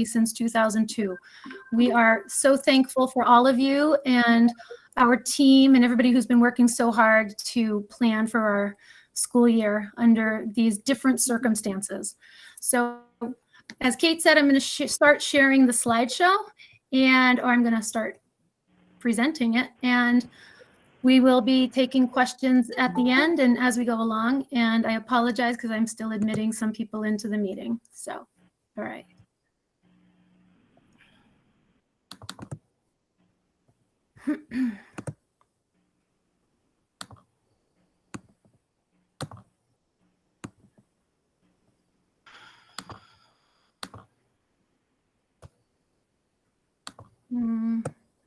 since 2002. We are so thankful for all of you and our team and everybody who's been working so hard to plan for our school year under these different circumstances. So as Kate said, I'm going to start sharing the slideshow, or I'm going to start presenting it, and we will be taking questions at the end and as we go along. And I apologize because I'm still admitting some people into the meeting. So, all right.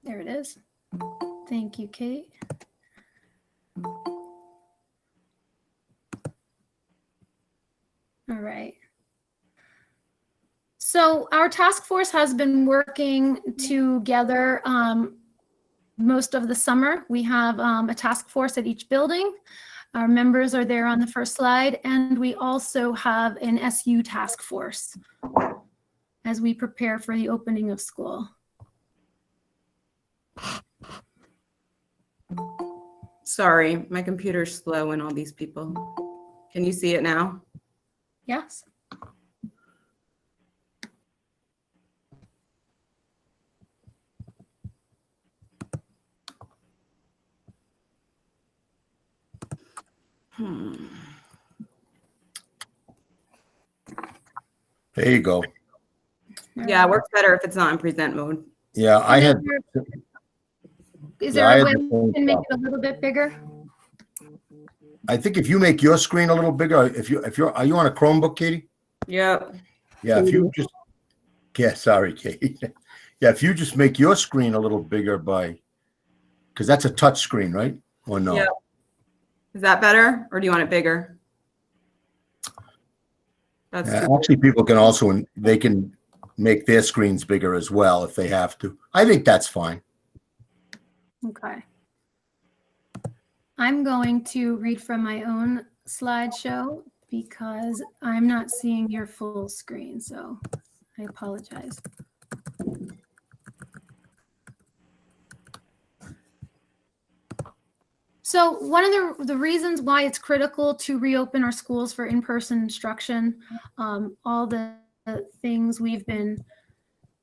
There it is. Thank you, Kate. All right. So our task force has been working together most of the summer. We have a task force at each building. Our members are there on the first slide, and we also have an SU task force as we prepare for the opening of school. Sorry, my computer's slow and all these people. Can you see it now? Yes. There you go. Yeah, it works better if it's not in present mode. Yeah, I had. Is there a way we can make it a little bit bigger? I think if you make your screen a little bigger, are you on a Chromebook, Katie? Yeah. Yeah, if you just, sorry, Katie. Yeah, if you just make your screen a little bigger because that's a touch screen, right? Or no? Yeah. Is that better, or do you want it bigger? Actually, people can also, they can make their screens bigger as well if they have to. I think that's fine. Okay. I'm going to read from my own slideshow because I'm not seeing your full screen, so I apologize. So one of the reasons why it's critical to reopen our schools for in-person instruction, all the things we've been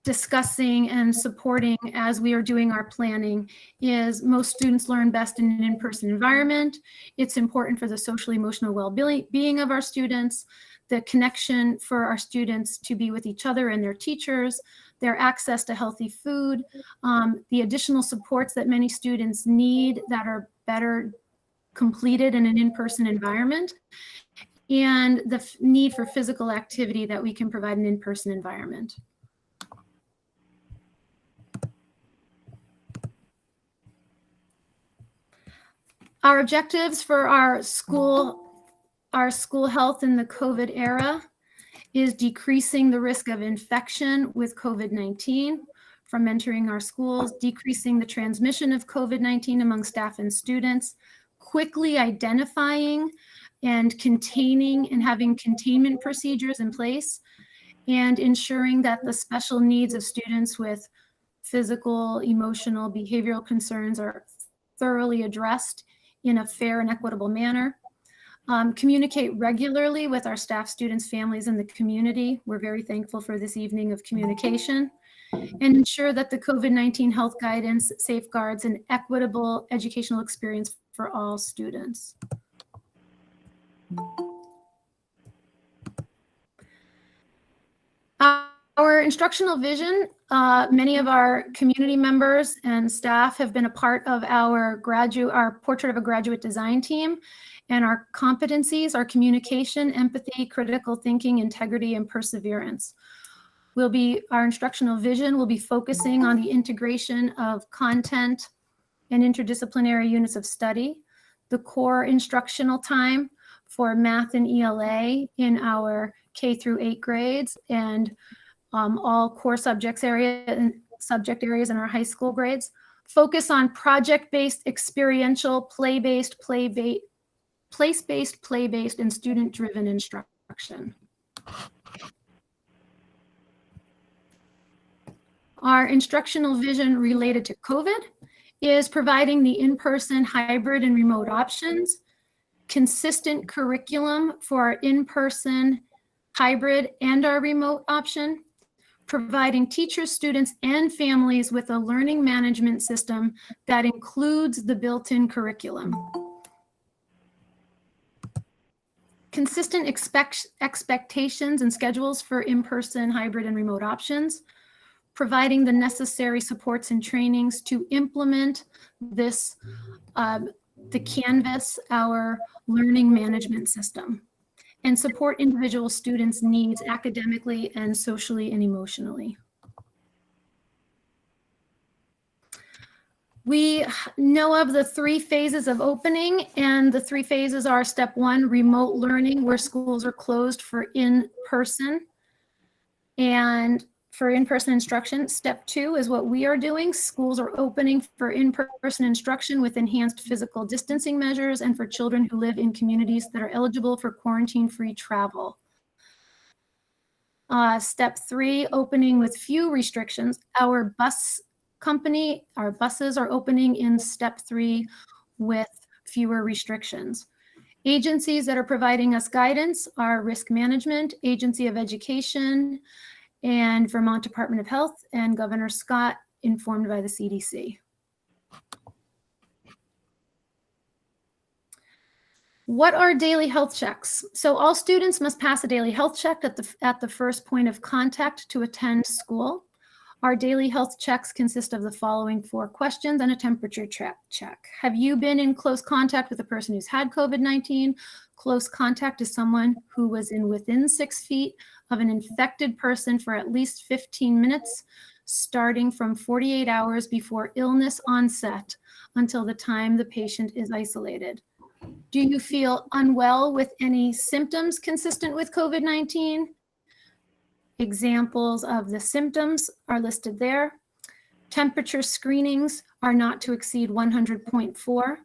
discussing and supporting as we are doing our planning, is most students learn best in an in-person environment. It's important for the social emotional well-being of our students, the connection for our students to be with each other and their teachers, their access to healthy food, the additional supports that many students need that are better completed in an in-person environment, and the need for physical activity that we can provide in an in-person environment. Our objectives for our school health in the COVID era is decreasing the risk of infection with COVID-19 from entering our schools, decreasing the transmission of COVID-19 among staff and students, quickly identifying and containing and having containment procedures in place, and ensuring that the special needs of students with physical, emotional, behavioral concerns are thoroughly addressed in a fair and equitable manner. Communicate regularly with our staff, students, families, and the community. We're very thankful for this evening of communication. And ensure that the COVID-19 health guidance safeguards an equitable educational experience for all students. Our instructional vision, many of our community members and staff have been a part of our Portrait of a Graduate design team, and our competencies are communication, empathy, critical thinking, integrity, and perseverance. Our instructional vision will be focusing on the integration of content and interdisciplinary units of study, the core instructional time for math and ELA in our K through 8 grades, and all core subject areas in our high school grades. Focus on project-based, experiential, place-based, play-based, and student-driven instruction. Our instructional vision related to COVID is providing the in-person, hybrid, and remote options, consistent curriculum for our in-person, hybrid, and our remote option, providing teachers, students, and families with a learning management system that includes the built-in curriculum. Consistent expectations and schedules for in-person, hybrid, and remote options, providing the necessary supports and trainings to implement this, the Canvas, our learning management system, and support individual students' needs academically and socially and emotionally. We know of the 3 phases of opening, and the 3 phases are: step 1, remote learning, where schools are closed for in-person and for in-person instruction. Step 2 is what we are doing. Schools are opening for in-person instruction with enhanced physical distancing measures and for children who live in communities that are eligible for quarantine-free travel. Step 3, opening with few restrictions. Our buses are opening in step 3 with fewer restrictions. Agencies that are providing us guidance are Risk Management, Agency of Education, and Vermont Department of Health, and Governor Scott, informed by the CDC. What are daily health checks? So all students must pass a daily health check at the first point of contact to attend school. Our daily health checks consist of the following 4 questions and a temperature check. Have you been in close contact with a person who's had COVID-19? Close contact is someone who was within 6 feet of an infected person for at least 15 minutes, starting from 48 hours before illness onset until the time the patient is isolated. Do you feel unwell with any symptoms consistent with COVID-19? Examples of the symptoms are listed there. Temperature screenings are not to exceed 100.4,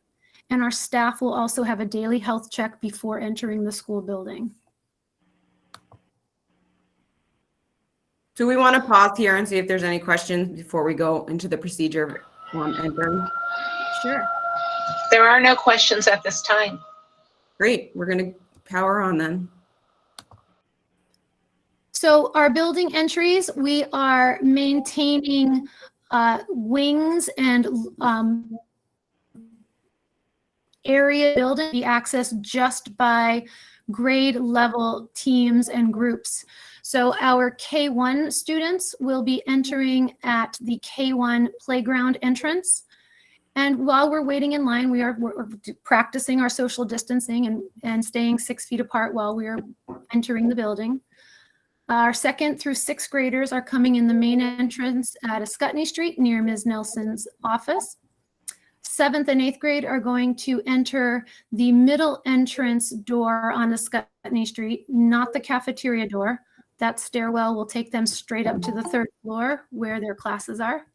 and our staff will also have a daily health check before entering the school building. Do we want to pause here and see if there's any questions before we go into the procedure on entering? Sure. There are no questions at this time. Great, we're going to power on then. So our building entries, we are maintaining wings and area building be accessed just by grade level teams and groups. So our K1 students will be entering at the K1 playground entrance. And while we're waiting in line, we're practicing our social distancing and staying 6 feet apart while we're entering the building. Our 2nd through 6th graders are coming in the main entrance at Ascutney Street near Ms. Nelson's office. 7th and 8th grade are going to enter the middle entrance door on Ascutney Street, not the cafeteria door. That stairwell will take them straight up to the 3rd floor where their classes are.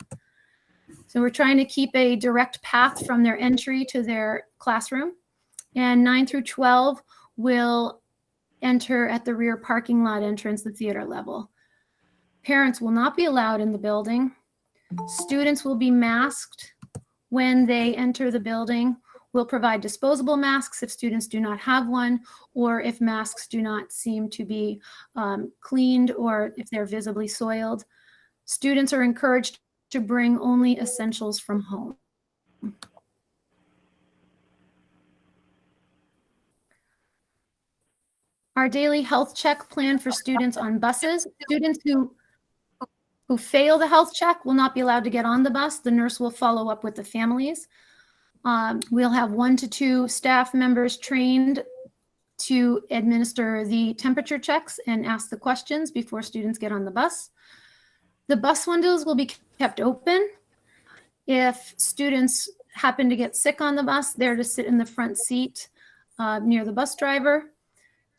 So we're trying to keep a direct path from their entry to their classroom. And 9 through 12 will enter at the rear parking lot entrance, the theater level. Parents will not be allowed in the building. Students will be masked when they enter the building. We'll provide disposable masks if students do not have one, or if masks do not seem to be cleaned, or if they're visibly soiled. Students are encouraged to bring only essentials from home. Our daily health check plan for students on buses. Students who fail the health check will not be allowed to get on the bus. The nurse will follow up with the families. We'll have 1 to 2 staff members trained to administer the temperature checks and ask the questions before students get on the bus. The bus windows will be kept open. If students happen to get sick on the bus, they're to sit in the front seat near the bus driver.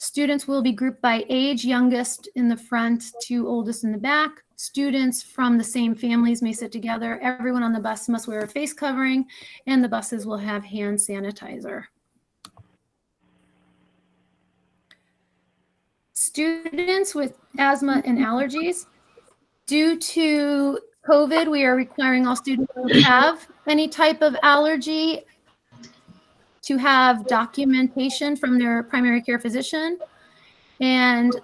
Students will be grouped by age, youngest in the front to oldest in the back. Students from the same families may sit together. Everyone on the bus must wear a face covering, and the buses will have hand sanitizer. Students with asthma and allergies. Due to COVID, we are requiring all students who have any type of allergy to have documentation from their primary care physician, and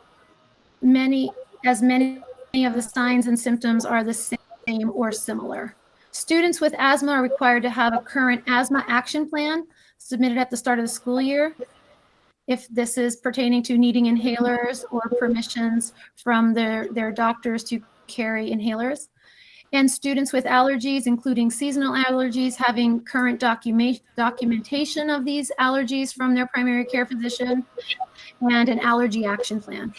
many of the signs and symptoms are the same or similar. Students with asthma are required to have a current asthma action plan submitted at the start of the school year, if this is pertaining to needing inhalers or permissions from their doctors to carry inhalers. And students with allergies, including seasonal allergies, having current documentation of these allergies from their primary care physician, and an allergy action plan.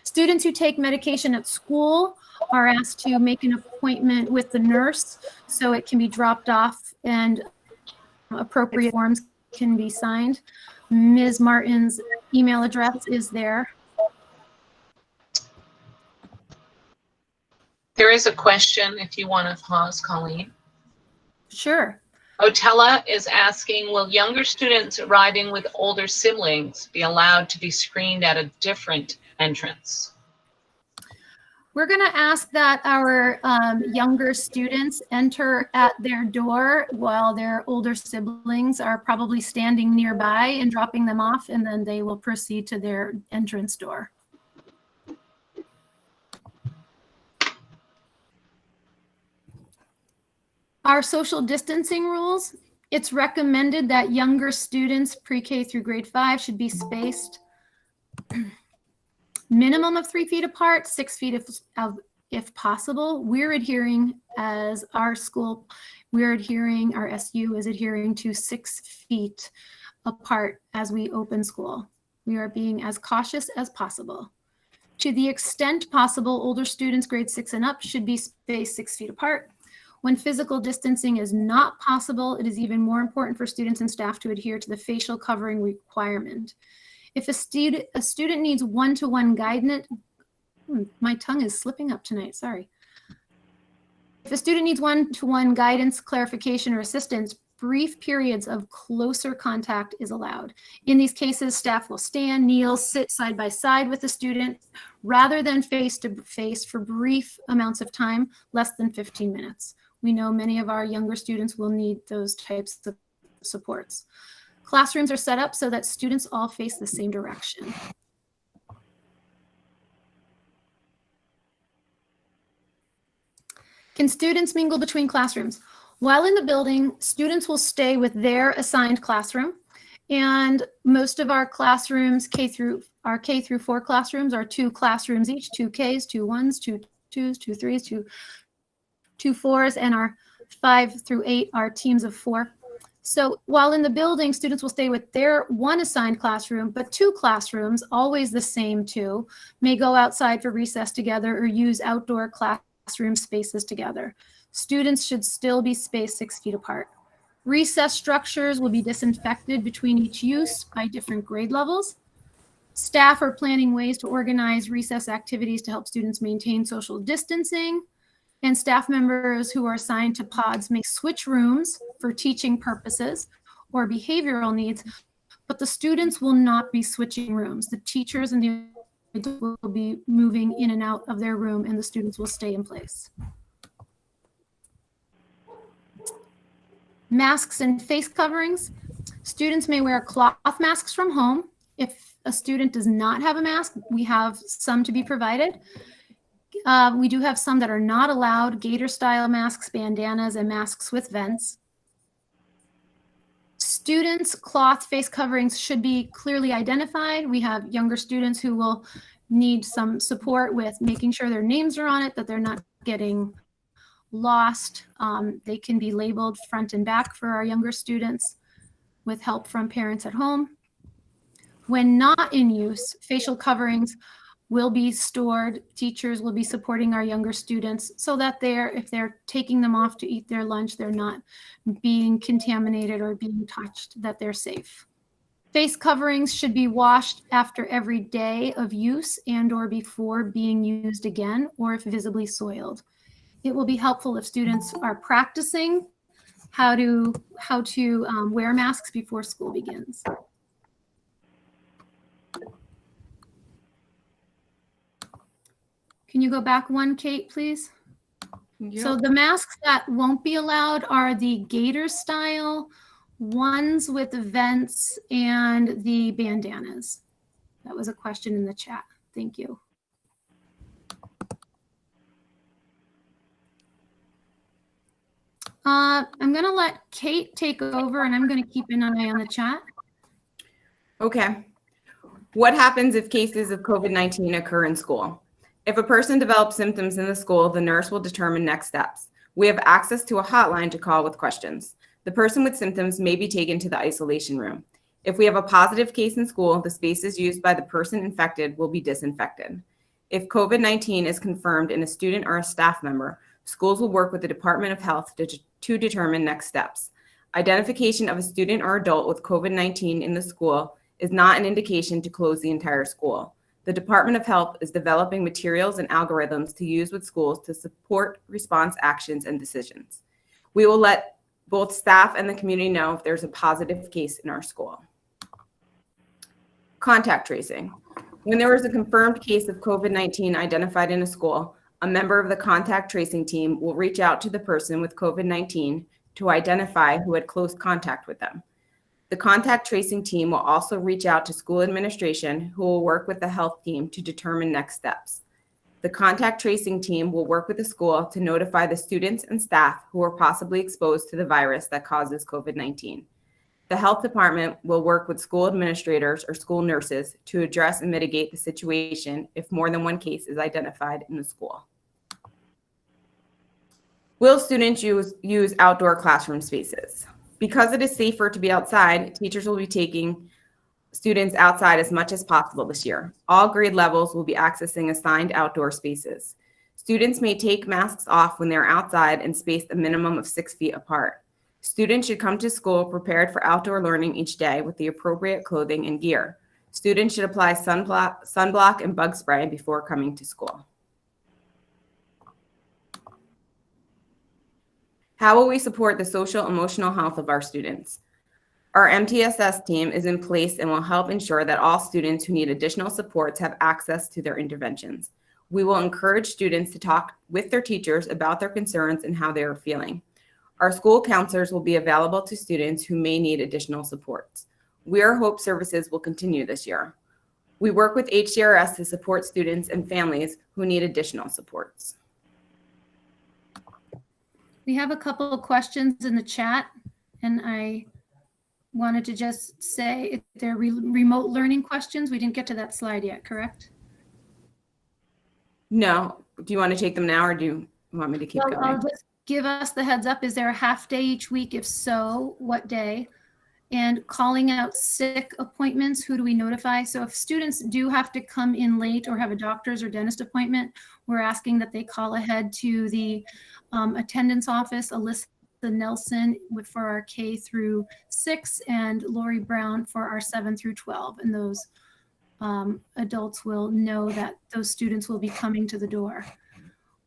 Students who take medication at school are asked to make an appointment with the nurse so it can be dropped off and appropriate forms can be signed. Ms. Martin's email address is there. There is a question if you want to pause, Colleen. Sure. Otella is asking, will younger students arriving with older siblings be allowed to be screened at a different entrance? We're going to ask that our younger students enter at their door while their older siblings are probably standing nearby and dropping them off, and then they will proceed to their entrance door. Our social distancing rules, it's recommended that younger students pre-K through grade 5 should be spaced minimum of 3 feet apart, 6 feet if possible. We're adhering as our school, our SU is adhering to 6 feet apart as we open school. We are being as cautious as possible. To the extent possible, older students grades 6 and up should be spaced 6 feet apart. When physical distancing is not possible, it is even more important for students and staff to adhere to the facial covering requirement. If a student needs one-to-one guidance, my tongue is slipping up tonight, sorry. If a student needs one-to-one guidance, clarification, or assistance, brief periods of closer contact is allowed. In these cases, staff will stand, kneel, sit side by side with the student, rather than face to face for brief amounts of time, less than 15 minutes. We know many of our younger students will need those types of supports. Classrooms are set up so that students all face the same direction. Can students mingle between classrooms? While in the building, students will stay with their assigned classroom, and most of our classrooms, K through 4 classrooms, are 2 classrooms each, 2 Ks, 2 1s, 2 2s, 2 3s, 2 4s, and our 5 through 8 are teams of 4. So while in the building, students will stay with their one assigned classroom, but 2 classrooms, always the same 2, may go outside for recess together or use outdoor classroom spaces together. Students should still be spaced 6 feet apart. Recess structures will be disinfected between each use by different grade levels. Staff are planning ways to organize recess activities to help students maintain social distancing. And staff members who are assigned to pods may switch rooms for teaching purposes or behavioral needs, but the students will not be switching rooms. The teachers and the adults will be moving in and out of their room, and the students will stay in place. Masks and face coverings. Students may wear cloth masks from home. If a student does not have a mask, we have some to be provided. We do have some that are not allowed: gator style masks, bandanas, and masks with vents. Students' cloth face coverings should be clearly identified. We have younger students who will need some support with making sure their names are on it, that they're not getting lost. They can be labeled front and back for our younger students with help from parents at home. When not in use, facial coverings will be stored. Teachers will be supporting our younger students so that if they're taking them off to eat their lunch, they're not being contaminated or being touched, that they're safe. Face coverings should be washed after every day of use and/or before being used again, or if visibly soiled. It will be helpful if students are practicing how to wear masks before school begins. Can you go back one, Kate, please? So the masks that won't be allowed are the gator style, ones with the vents, and the bandanas. That was a question in the chat. Thank you. I'm going to let Kate take over, and I'm going to keep an eye on the chat. Okay. What happens if cases of COVID-19 occur in school? If a person develops symptoms in the school, the nurse will determine next steps. We have access to a hotline to call with questions. The person with symptoms may be taken to the isolation room. If we have a positive case in school, the spaces used by the person infected will be disinfected. If COVID-19 is confirmed in a student or a staff member, schools will work with the Department of Health to determine next steps. Identification of a student or adult with COVID-19 in the school is not an indication to close the entire school. The Department of Health is developing materials and algorithms to use with schools to support response actions and decisions. We will let both staff and the community know if there's a positive case in our school. Contact tracing. When there is a confirmed case of COVID-19 identified in a school, a member of the contact tracing team will reach out to the person with COVID-19 to identify who had close contact with them. The contact tracing team will also reach out to school administration, who will work with the health team to determine next steps. The contact tracing team will work with the school to notify the students and staff who are possibly exposed to the virus that causes COVID-19. The health department will work with school administrators or school nurses to address and mitigate the situation if more than one case is identified in the school. Will students use outdoor classroom spaces? Because it is safer to be outside, teachers will be taking students outside as much as possible this year. All grade levels will be accessing assigned outdoor spaces. Students may take masks off when they're outside and spaced a minimum of 6 feet apart. Students should come to school prepared for outdoor learning each day with the appropriate clothing and gear. Students should apply sunblock and bug spray before coming to school. How will we support the social emotional health of our students? Our MTSS team is in place and will help ensure that all students who need additional supports have access to their interventions. We will encourage students to talk with their teachers about their concerns and how they are feeling. Our school counselors will be available to students who may need additional supports. We Are Hope services will continue this year. We work with HCRS to support students and families who need additional supports. We have a couple of questions in the chat, and I wanted to just say if they're remote learning questions. We didn't get to that slide yet, correct? No. Do you want to take them now, or do you want me to keep going? I'll just give us the heads up. Is there a half day each week? If so, what day? And calling out sick appointments, who do we notify? So if students do have to come in late or have a doctor's or dentist appointment, we're asking that they call ahead to the attendance office, Alyssa Nelson for our K through 6 and Lori Brown for our 7 through 12. And those adults will know that those students will be coming to the door.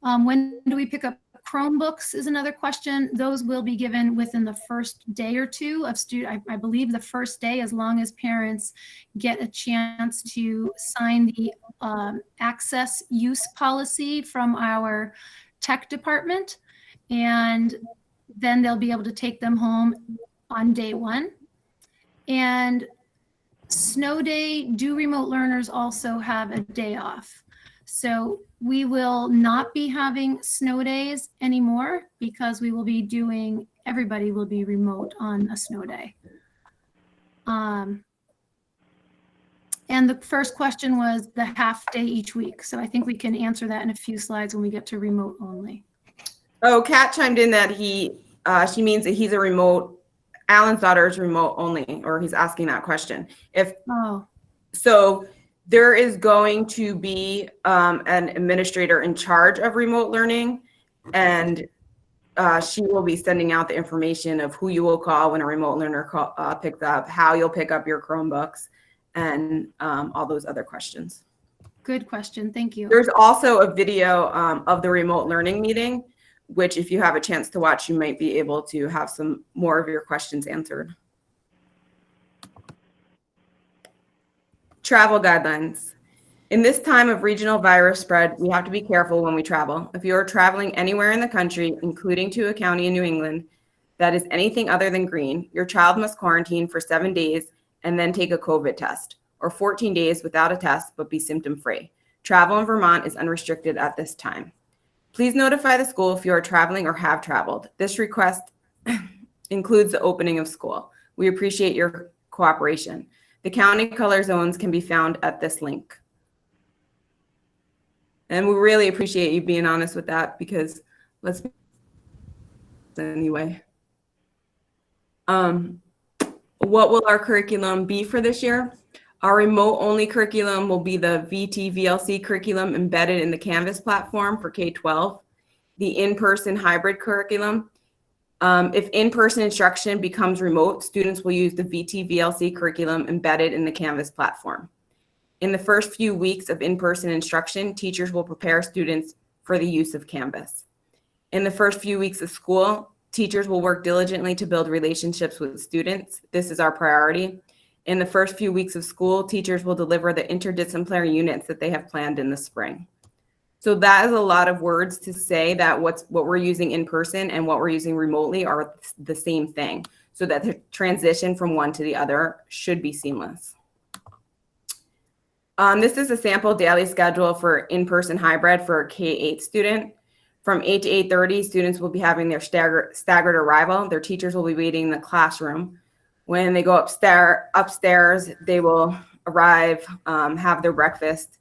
When do we pick up Chromebooks is another question. Those will be given within the first day or two of I believe the first day, as long as parents get a chance to sign the access use policy from our tech department. And then they'll be able to take them home on day one. And snow day, do remote learners also have a day off? So we will not be having snow days anymore because we will be doing, everybody will be remote on a snow day. And the first question was the half day each week. So I think we can answer that in a few slides when we get to remote only. Oh, Kat chimed in that she means that he's a remote, Alan's daughter is remote only, or he's asking that question. So there is going to be an administrator in charge of remote learning, and she will be sending out the information of who you will call when a remote learner picks up, how you'll pick up your Chromebooks, and all those other questions. Good question. Thank you. There's also a video of the remote learning meeting, which if you have a chance to watch, you might be able to have some more of your questions answered. Travel guidelines. In this time of regional virus spread, we have to be careful when we travel. If you are traveling anywhere in the country, including to a county in New England, that is anything other than green, your child must quarantine for 7 days and then take a COVID test, or 14 days without a test but be symptom-free. Travel in Vermont is unrestricted at this time. Please notify the school if you are traveling or have traveled. This request includes the opening of school. We appreciate your cooperation. The county color zones can be found at this link. And we really appreciate you being honest with that, because let's anyway. What will our curriculum be for this year? Our remote only curriculum will be the VT-VLC curriculum embedded in the Canvas platform for K-12. The in-person hybrid curriculum. If in-person instruction becomes remote, students will use the VT-VLC curriculum embedded in the Canvas platform. In the first few weeks of in-person instruction, teachers will prepare students for the use of Canvas. In the first few weeks of school, teachers will work diligently to build relationships with students. This is our priority. In the first few weeks of school, teachers will deliver the interdisciplinary units that they have planned in the spring. So that is a lot of words to say that what we're using in person and what we're using remotely are the same thing, so that the transition from one to the other should be seamless. This is a sample daily schedule for in-person hybrid for a K-8 student. From 8 to 8:30, students will be having their staggered arrival. Their teachers will be waiting in the classroom. When they go upstairs, they will arrive, have their breakfast,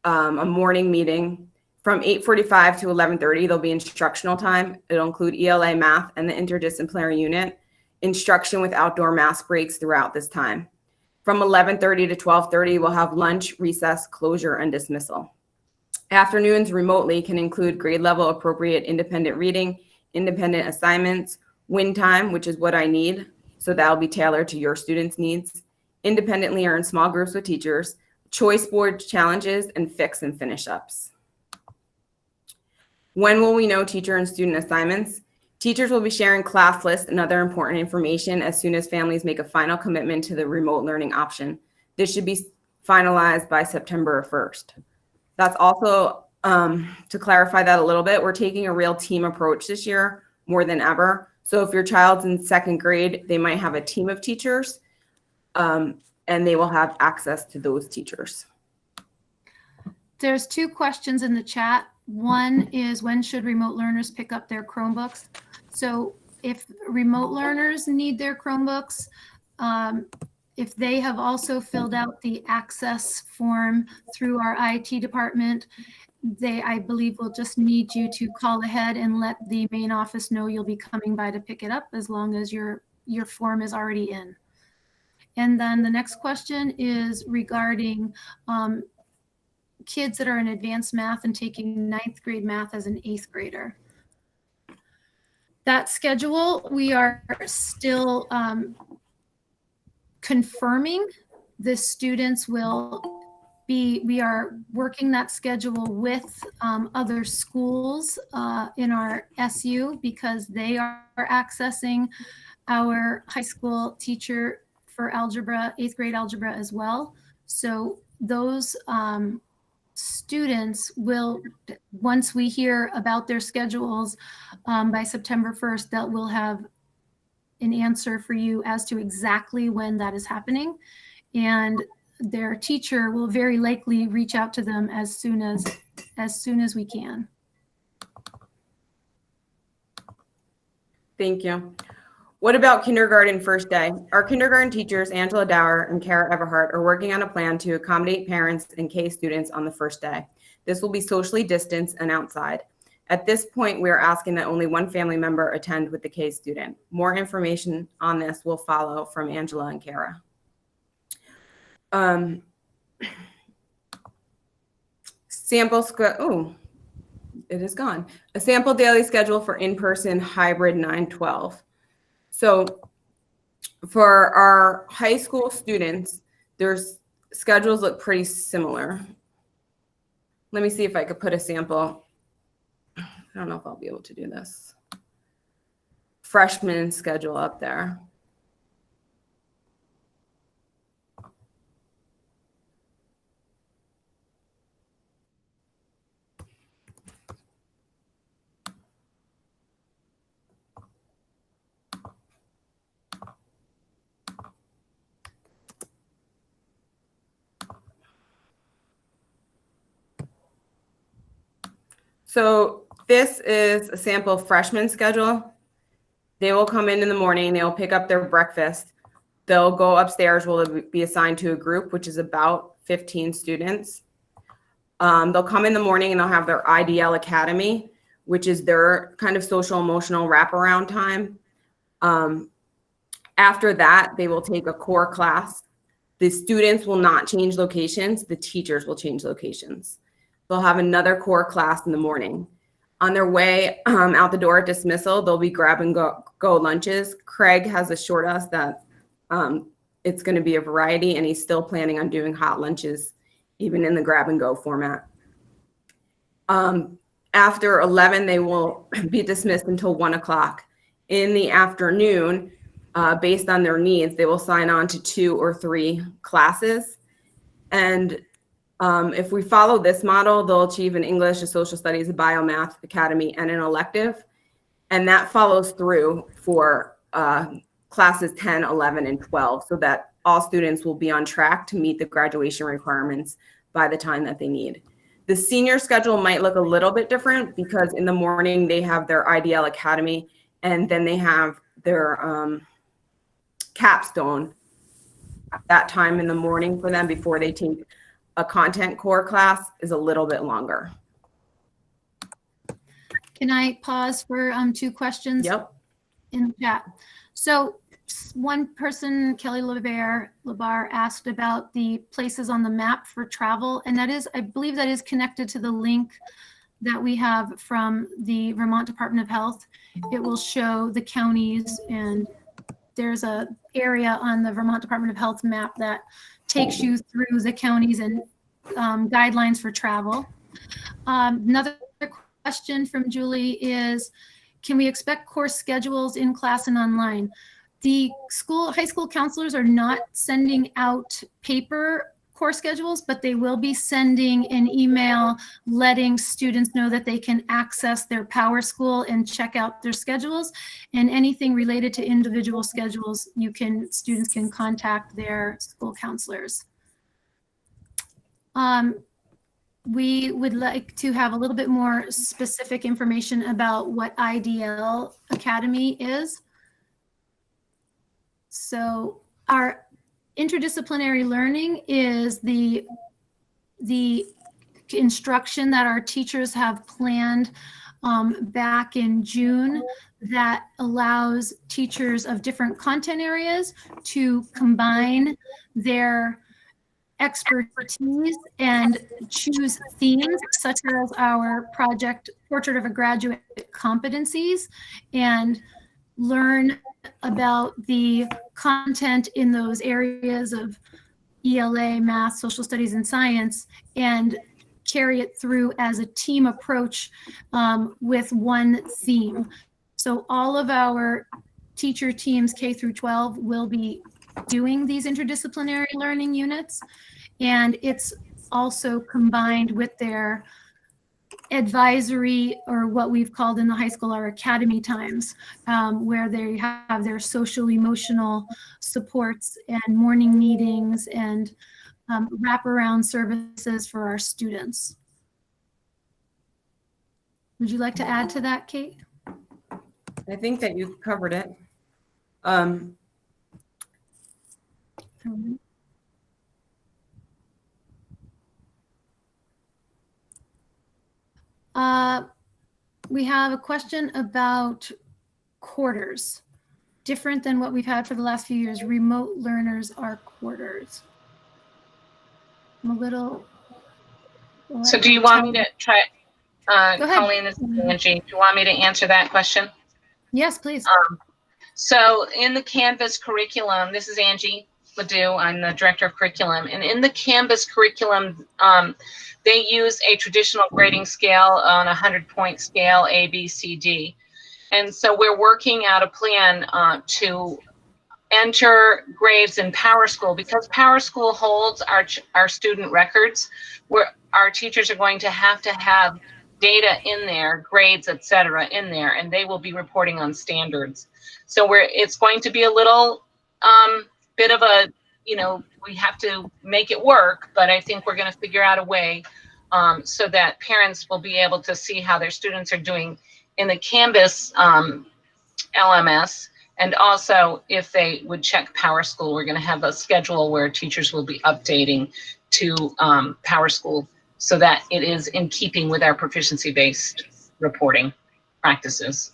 a morning meeting. From 8:45 to 11:30, there'll be instructional time. It'll include ELA, math, and the interdisciplinary unit. Instruction with outdoor mask breaks throughout this time. From 11:30 to 12:30, we'll have lunch, recess, closure, and dismissal. Afternoons remotely can include grade level appropriate independent reading, independent assignments, win time, which is what I need, so that'll be tailored to your students' needs, independently or in small groups with teachers, choice board challenges, and fix and finish ups. When will we know teacher and student assignments? Teachers will be sharing class lists and other important information as soon as families make a final commitment to the remote learning option. This should be finalized by September 1st. That's also, to clarify that a little bit, we're taking a real team approach this year more than ever. So if your child's in 2nd grade, they might have a team of teachers, and they will have access to those teachers. There's 2 questions in the chat. One is, when should remote learners pick up their Chromebooks? So if remote learners need their Chromebooks, if they have also filled out the access form through our IT department, they, I believe, will just need you to call ahead and let the main office know you'll be coming by to pick it up, as long as your form is already in. And then the next question is regarding kids that are in advanced math and taking 9th grade math as an 8th grader. That schedule, we are still confirming. The students will be, we are working that schedule with other schools in our SU, because they are accessing our high school teacher for algebra, 8th grade algebra as well. So those students will, once we hear about their schedules by September 1st, that we'll have an answer for you as to exactly when that is happening. And their teacher will very likely reach out to them as soon as we can. Thank you. What about kindergarten first day? Our kindergarten teachers, Angela Dower and Kara Everhart, are working on a plan to accommodate parents and K students on the first day. This will be socially distanced and outside. At this point, we are asking that only one family member attend with the K student. More information on this will follow from Angela and Kara. It is gone. A sample daily schedule for in-person hybrid 9-12. So for our high school students, their schedules look pretty similar. Let me see if I could put a sample. I don't know if I'll be able to do this. Freshman schedule up there. So this is a sample freshman schedule. They will come in the morning, they'll pick up their breakfast. They'll go upstairs, will be assigned to a group, which is about 15 students. They'll come in the morning and they'll have their IDL Academy, which is their kind of social emotional wraparound time. After that, they will take a core class. The students will not change locations. The teachers will change locations. They'll have another core class in the morning. On their way out the door at dismissal, they'll be grab and go lunches. Craig has assured us that it's going to be a variety, and he's still planning on doing hot lunches, even in the grab and go format. After 11, they will be dismissed until 1 o'clock. In the afternoon, based on their needs, they will sign on to 2 or 3 classes. And if we follow this model, they'll achieve an English, a social studies, a biomath academy, and an elective. And that follows through for classes 10, 11, and 12, so that all students will be on track to meet the graduation requirements by the time that they need. The senior schedule might look a little bit different because in the morning they have their IDL Academy, and then they have their capstone at that time in the morning for them before they take a content core class is a little bit longer. Can I pause for 2 questions? Yep. In the chat? So one person, Kelly Labar, asked about the places on the map for travel, and that is, I believe that is connected to the link that we have from the Vermont Department of Health. It will show the counties, and there's a area on the Vermont Department of Health map that takes you through the counties and guidelines for travel. Another question from Julie is, can we expect course schedules in class and online? The high school counselors are not sending out paper course schedules, but they will be sending an email letting students know that they can access their PowerSchool and check out their schedules. And anything related to individual schedules, students can contact their school counselors. We would like to have a little bit more specific information about what IDL Academy is. So our interdisciplinary learning is the instruction that our teachers have planned back in June that allows teachers of different content areas to combine their expertise and choose themes such as our project Portrait of a Graduate Competencies and learn about the content in those areas of ELA, math, social studies, and science, and carry it through as a team approach with one theme. So all of our teacher teams K through 12 will be doing these interdisciplinary learning units, and it's also combined with their advisory, or what we've called in the high school our academy times, where they have their social emotional supports and morning meetings and wraparound services for our students. Would you like to add to that, Kate? I think that you've covered it. We have a question about quarters. Different than what we've had for the last few years. Remote learners are quarters. I'm a little. So do you want me to try, Go ahead. Colleen, this is Angie. Do you want me to answer that question? Yes, please. So in the Canvas curriculum, this is Angie Ledoux, I'm the director of curriculum, and in the Canvas curriculum, they use a traditional grading scale on a 100-point scale, A, B, C, D. And so we're working out a plan to enter grades in PowerSchool, because PowerSchool holds our student records, where our teachers are going to have data in there, grades, et cetera, in there, and they will be reporting on standards. So it's going to be a little bit of a, we have to make it work, but I think we're going to figure out a way so that parents will be able to see how their students are doing in the Canvas LMS. And also, if they would check PowerSchool, we're going to have a schedule where teachers will be updating to PowerSchool so that it is in keeping with our proficiency-based reporting practices.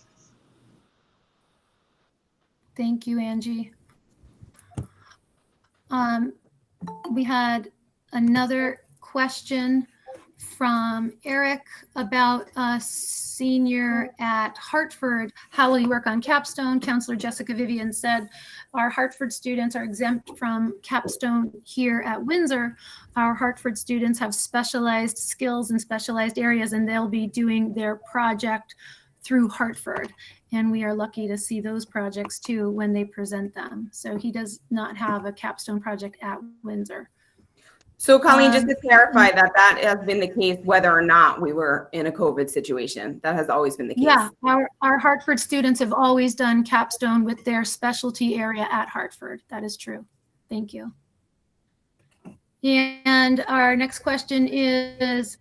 Thank you, Angie. We had another question from Eric about a senior at Hartford. How will you work on capstone? Counselor Jessica Vivian said our Hartford students are exempt from capstone here at Windsor. Our Hartford students have specialized skills in specialized areas, and they'll be doing their project through Hartford. And we are lucky to see those projects too when they present them. So he does not have a capstone project at Windsor. So Colleen, just to clarify that has been the case whether or not we were in a COVID situation. That has always been the case. Yeah, our Hartford students have always done capstone with their specialty area at Hartford. That is true. Thank you. And our next question is,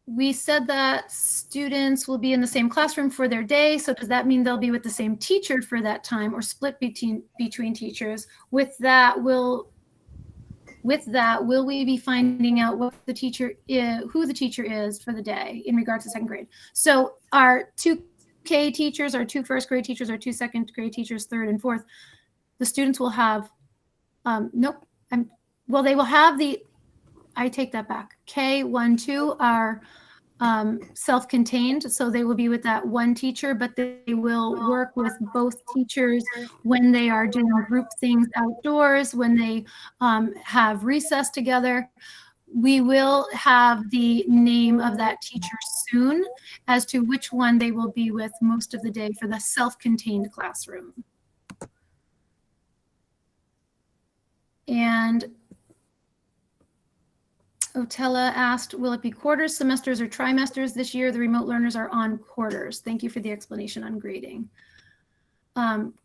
we said that students will be in the same classroom for their day. So does that mean they'll be with the same teacher for that time or split between teachers? With that, will we be finding out what the teacher is, who the teacher is for the day in regards to second grade? So our 2K teachers, our 2 first grade teachers, our 2 second grade teachers, third and fourth, the students will have, they will have I take that back. K1, 2 are self-contained, so they will be with that one teacher, but they will work with both teachers when they are doing group things outdoors, when they have recess together. We will have the name of that teacher soon as to which one they will be with most of the day for the self-contained classroom. And Otella asked, will it be quarters, semesters, or trimesters this year? The remote learners are on quarters. Thank you for the explanation on grading.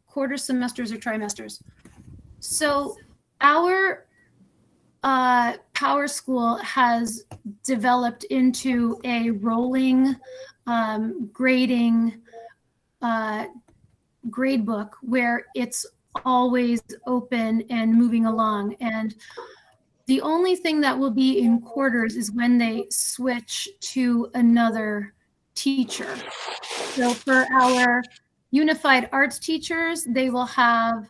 Quarters, semesters, or trimesters. So our PowerSchool has developed into a rolling grading grade book where it's always open and moving along. And the only thing that will be in quarters is when they switch to another teacher. So for our unified arts teachers, they will have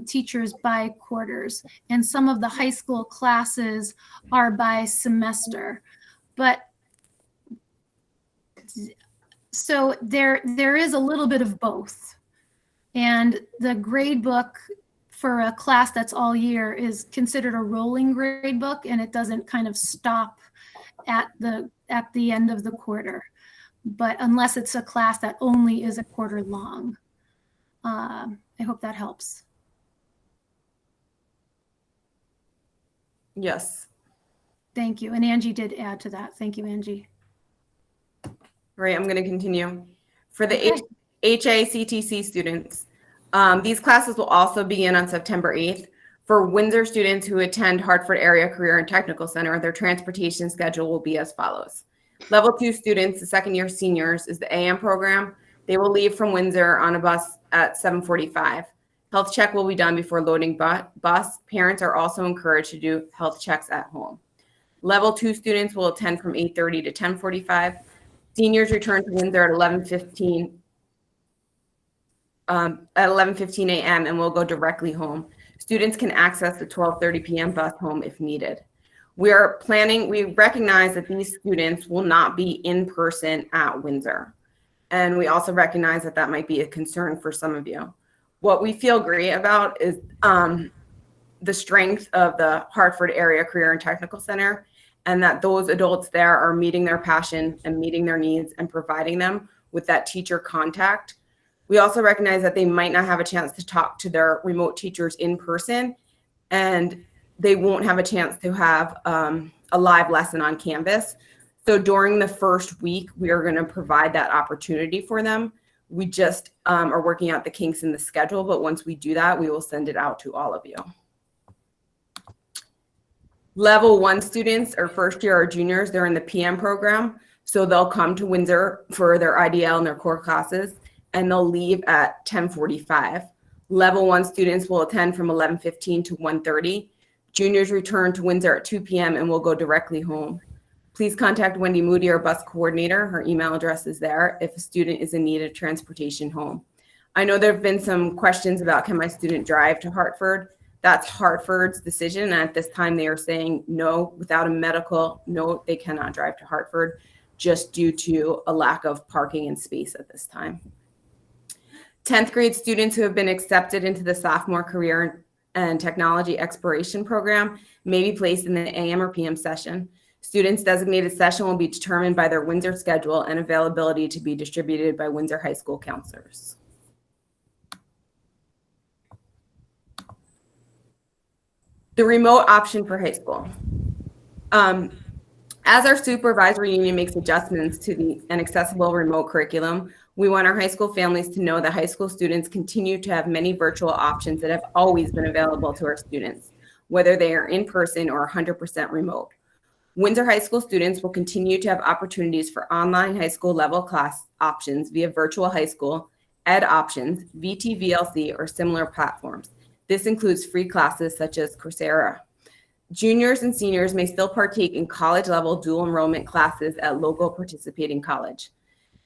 teachers by quarters, and some of the high school classes are by semester. But so there is a little bit of both. And the grade book for a class that's all year is considered a rolling grade book, and it doesn't kind of stop at the end of the quarter. But unless it's a class that only is a quarter long. I hope that helps. Yes. Thank you. And Angie did add to that. Thank you, Angie. All right, I'm going to continue. For the HACTC students, these classes will also begin on September 8th. For Windsor students who attend Hartford Area Career and Technical Center, their transportation schedule will be as follows. Level 2 students, the second year seniors, is the AM program. They will leave from Windsor on a bus at 7:45. Health check will be done before loading bus. Parents are also encouraged to do health checks at home. Level 2 students will attend from 8:30 to 10:45. Seniors return to Windsor at 11:15 a.m. and will go directly home. Students can access the 12:30 p.m. bus home if needed. We recognize that these students will not be in person at Windsor. And we also recognize that that might be a concern for some of you. What we feel great about is the strength of the Hartford Area Career and Technical Center, and that those adults there are meeting their passion and meeting their needs and providing them with that teacher contact. We also recognize that they might not have a chance to talk to their remote teachers in person, and they won't have a chance to have a live lesson on Canvas. So during the first week, we are going to provide that opportunity for them. We just are working out the kinks in the schedule, but once we do that, we will send it out to all of you. Level 1 students or first year or juniors, they're in the PM program. So they'll come to Windsor for their IDL and their core classes, and they'll leave at 10:45. Level 1 students will attend from 11:15 to 1:30. Juniors return to Windsor at 2 p.m. and will go directly home. Please contact Wendy Moody, our bus coordinator. Her email address is there if a student is in need of transportation home. I know there have been some questions about, can my student drive to Hartford? That's Hartford's decision. And at this time, they are saying no, without a medical note, they cannot drive to Hartford just due to a lack of parking and space at this time. 10th grade students who have been accepted into the sophomore career and technology exploration program may be placed in the AM or PM session. Students' designated session will be determined by their Windsor schedule and availability to be distributed by Windsor High School counselors. The remote option for high school. As our supervisory union makes adjustments to the inaccessible remote curriculum, we want our high school families to know that high school students continue to have many virtual options that have always been available to our students, whether they are in person or 100% remote. Windsor High School students will continue to have opportunities for online high school level class options via virtual high school, ed options, VT/VLC, or similar platforms. This includes free classes such as Coursera. Juniors and seniors may still partake in college level dual enrollment classes at local participating college.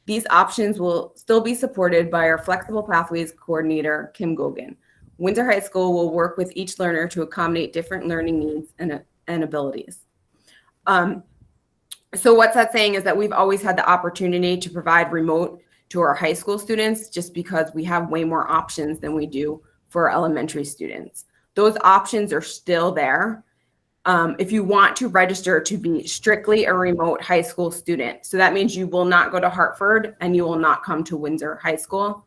These options will still be supported by our Flexible Pathways coordinator, Kim Gogan. Windsor High School will work with each learner to accommodate different learning needs and abilities. So what's that saying is that we've always had the opportunity to provide remote to our high school students just because we have way more options than we do for our elementary students. Those options are still there. If you want to register to be strictly a remote high school student, so that means you will not go to Hartford and you will not come to Windsor High School.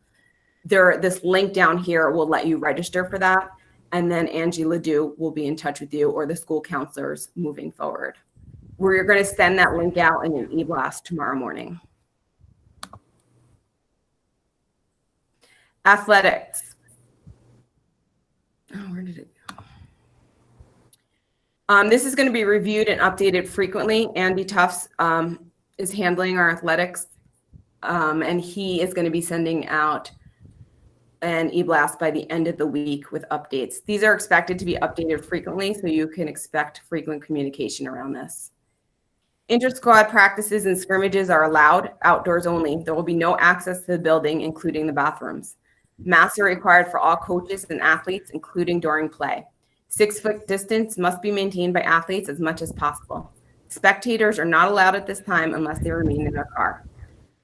This link down here will let you register for that. And then Angie Ledoux will be in touch with you or the school counselors moving forward. We're going to send that link out in an e-blast tomorrow morning. Athletics. Oh, where did it go? This is going to be reviewed and updated frequently. Andy Tufts is handling our athletics, and he is going to be sending out an e-blast by the end of the week with updates. These are expected to be updated frequently, so you can expect frequent communication around this. Inter-squad practices and scrimmages are allowed, outdoors only. There will be no access to the building, including the bathrooms. Masks are required for all coaches and athletes, including during play. 6-foot distance must be maintained by athletes as much as possible. Spectators are not allowed at this time unless they remain in their car.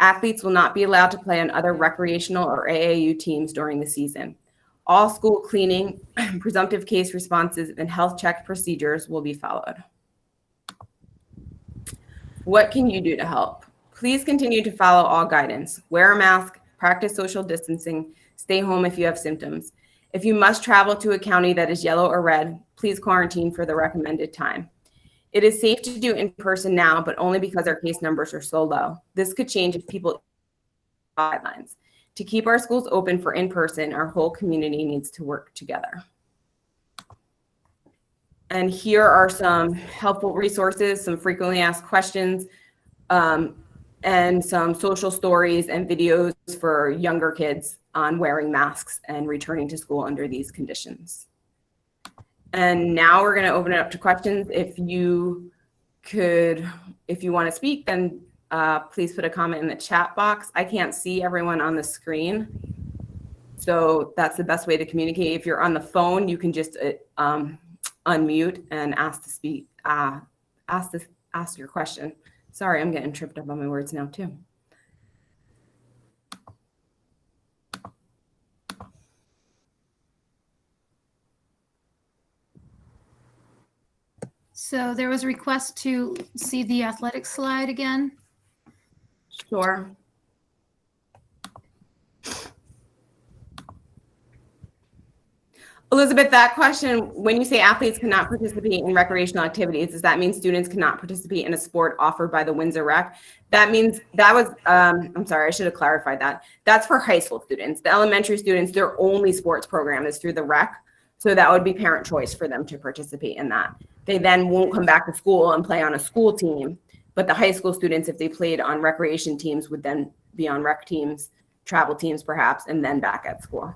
Athletes will not be allowed to play on other recreational or AAU teams during the season. All school cleaning, presumptive case responses, and health check procedures will be followed. What can you do to help? Please continue to follow all guidance. Wear a mask, practice social distancing, stay home if you have symptoms. If you must travel to a county that is yellow or red, please quarantine for the recommended time. It is safe to do in person now, but only because our case numbers are so low. This could change if people guidelines. To keep our schools open for in-person, our whole community needs to work together. And here are some helpful resources, some frequently asked questions, and some social stories and videos for younger kids on wearing masks and returning to school under these conditions. And now we're going to open it up to questions. If you want to speak, then please put a comment in the chat box. I can't see everyone on the screen, so that's the best way to communicate. If you're on the phone, you can just unmute and ask to speak, ask your question. Sorry, I'm getting tripped up on my words now too. So there was a request to see the athletic slide again. Sure. Elizabeth, that question, when you say athletes cannot participate in recreational activities, does that mean students cannot participate in a sport offered by the Windsor Rec? That means that was, I'm sorry, I should have clarified that. That's for high school students. The elementary students, their only sports program is through the rec. So that would be parent choice for them to participate in that. they then won't come back to school and play on a school team. But the high school students, if they played on recreation teams, would then be on rec teams, travel teams perhaps, and then back at school.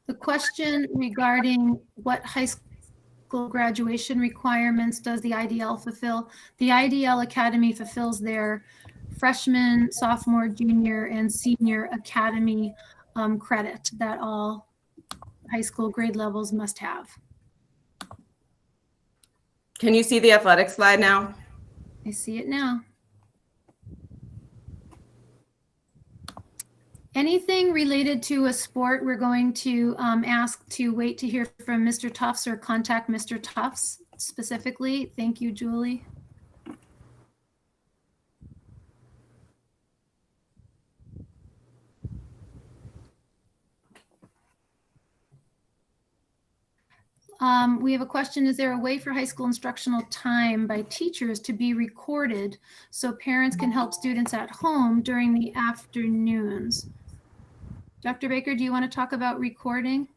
The question regarding what high school graduation requirements does the IDL fulfill? The IDL Academy fulfills their freshman, sophomore, junior, and senior academy credit that all high school grade levels must have. Can you see the athletic slide now? I see it now. Anything related to a sport, we're going to ask to wait to hear from Mr. Tufts or contact Mr. Tufts specifically. Thank you, Julie. We have a question. Is there a way for high school instructional time by teachers to be recorded so parents can help students at home during the afternoons? Dr. Baker, do you want to talk about recording?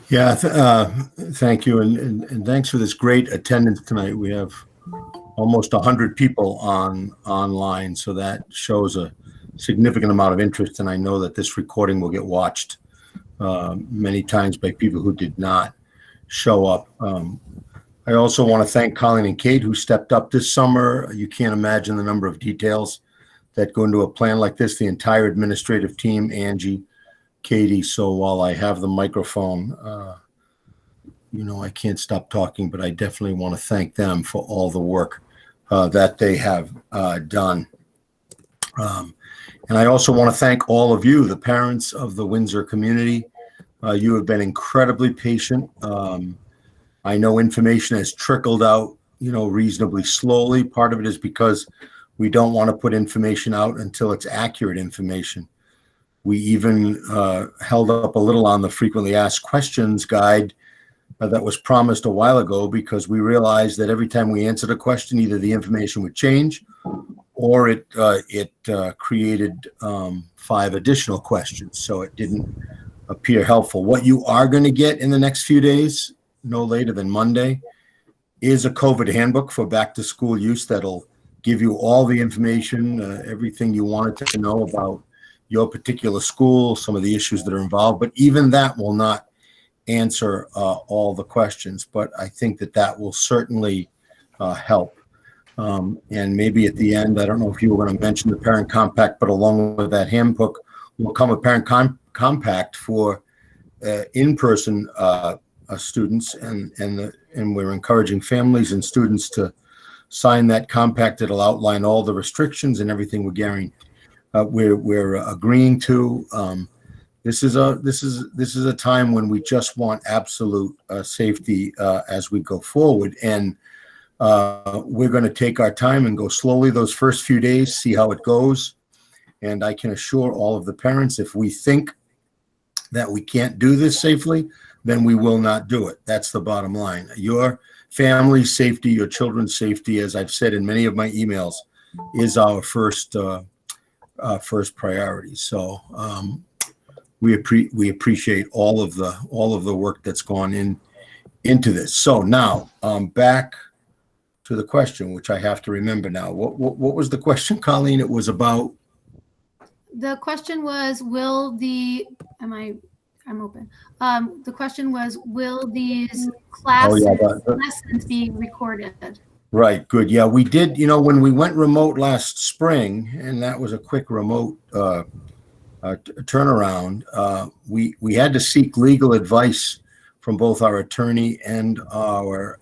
Yeah, thank you. And thanks for this great attendance tonight. We have almost 100 people online, so that shows a significant amount of interest. And I know that this recording will get watched many times by people who did not show up. I also want to thank Colleen and Kate who stepped up this summer. You can't imagine the number of details that go into a plan like this. The entire administrative team, Angie, Katie. So while I have the microphone, I can't stop talking, but I definitely want to thank them for all the work that they have done. And I also want to thank all of you, the parents of the Windsor community. You have been incredibly patient. I know information has trickled out, reasonably slowly. Part of it is because we don't want to put information out until it's accurate information. We even held up a little on the frequently asked questions guide that was promised a while ago, because we realized that every time we answered a question, either the information would change or it created 5 additional questions. So it didn't appear helpful. What you are going to get in the next few days, no later than Monday, is a COVID handbook for back to school use that'll give you all the information, everything you wanted to know about your particular school, some of the issues that are involved. But even that will not answer all the questions. But I think that will certainly help. And maybe at the end, I don't know if you were going to mention the parent compact, but along with that handbook will come a parent compact for in-person students, and we're encouraging families and students to sign that compact. It'll outline all the restrictions and everything we're agreeing to. This is a time when we just want absolute safety as we go forward, and we're going to take our time and go slowly those first few days, see how it goes. And I can assure all of the parents, if we think that we can't do this safely, then we will not do it. That's the bottom line. Your family's safety, your children's safety, as I've said in many of my emails, is our first priority. So we appreciate all of the work that's gone into this. So now back to the question, which I have to remember now. What was the question, Colleen? It was about. The question was, I'm open. The question was, will these classes lessons be recorded? Right. Good. Yeah, we did. When we went remote last spring, and that was a quick remote turnaround, we had to seek legal advice from both our attorney and our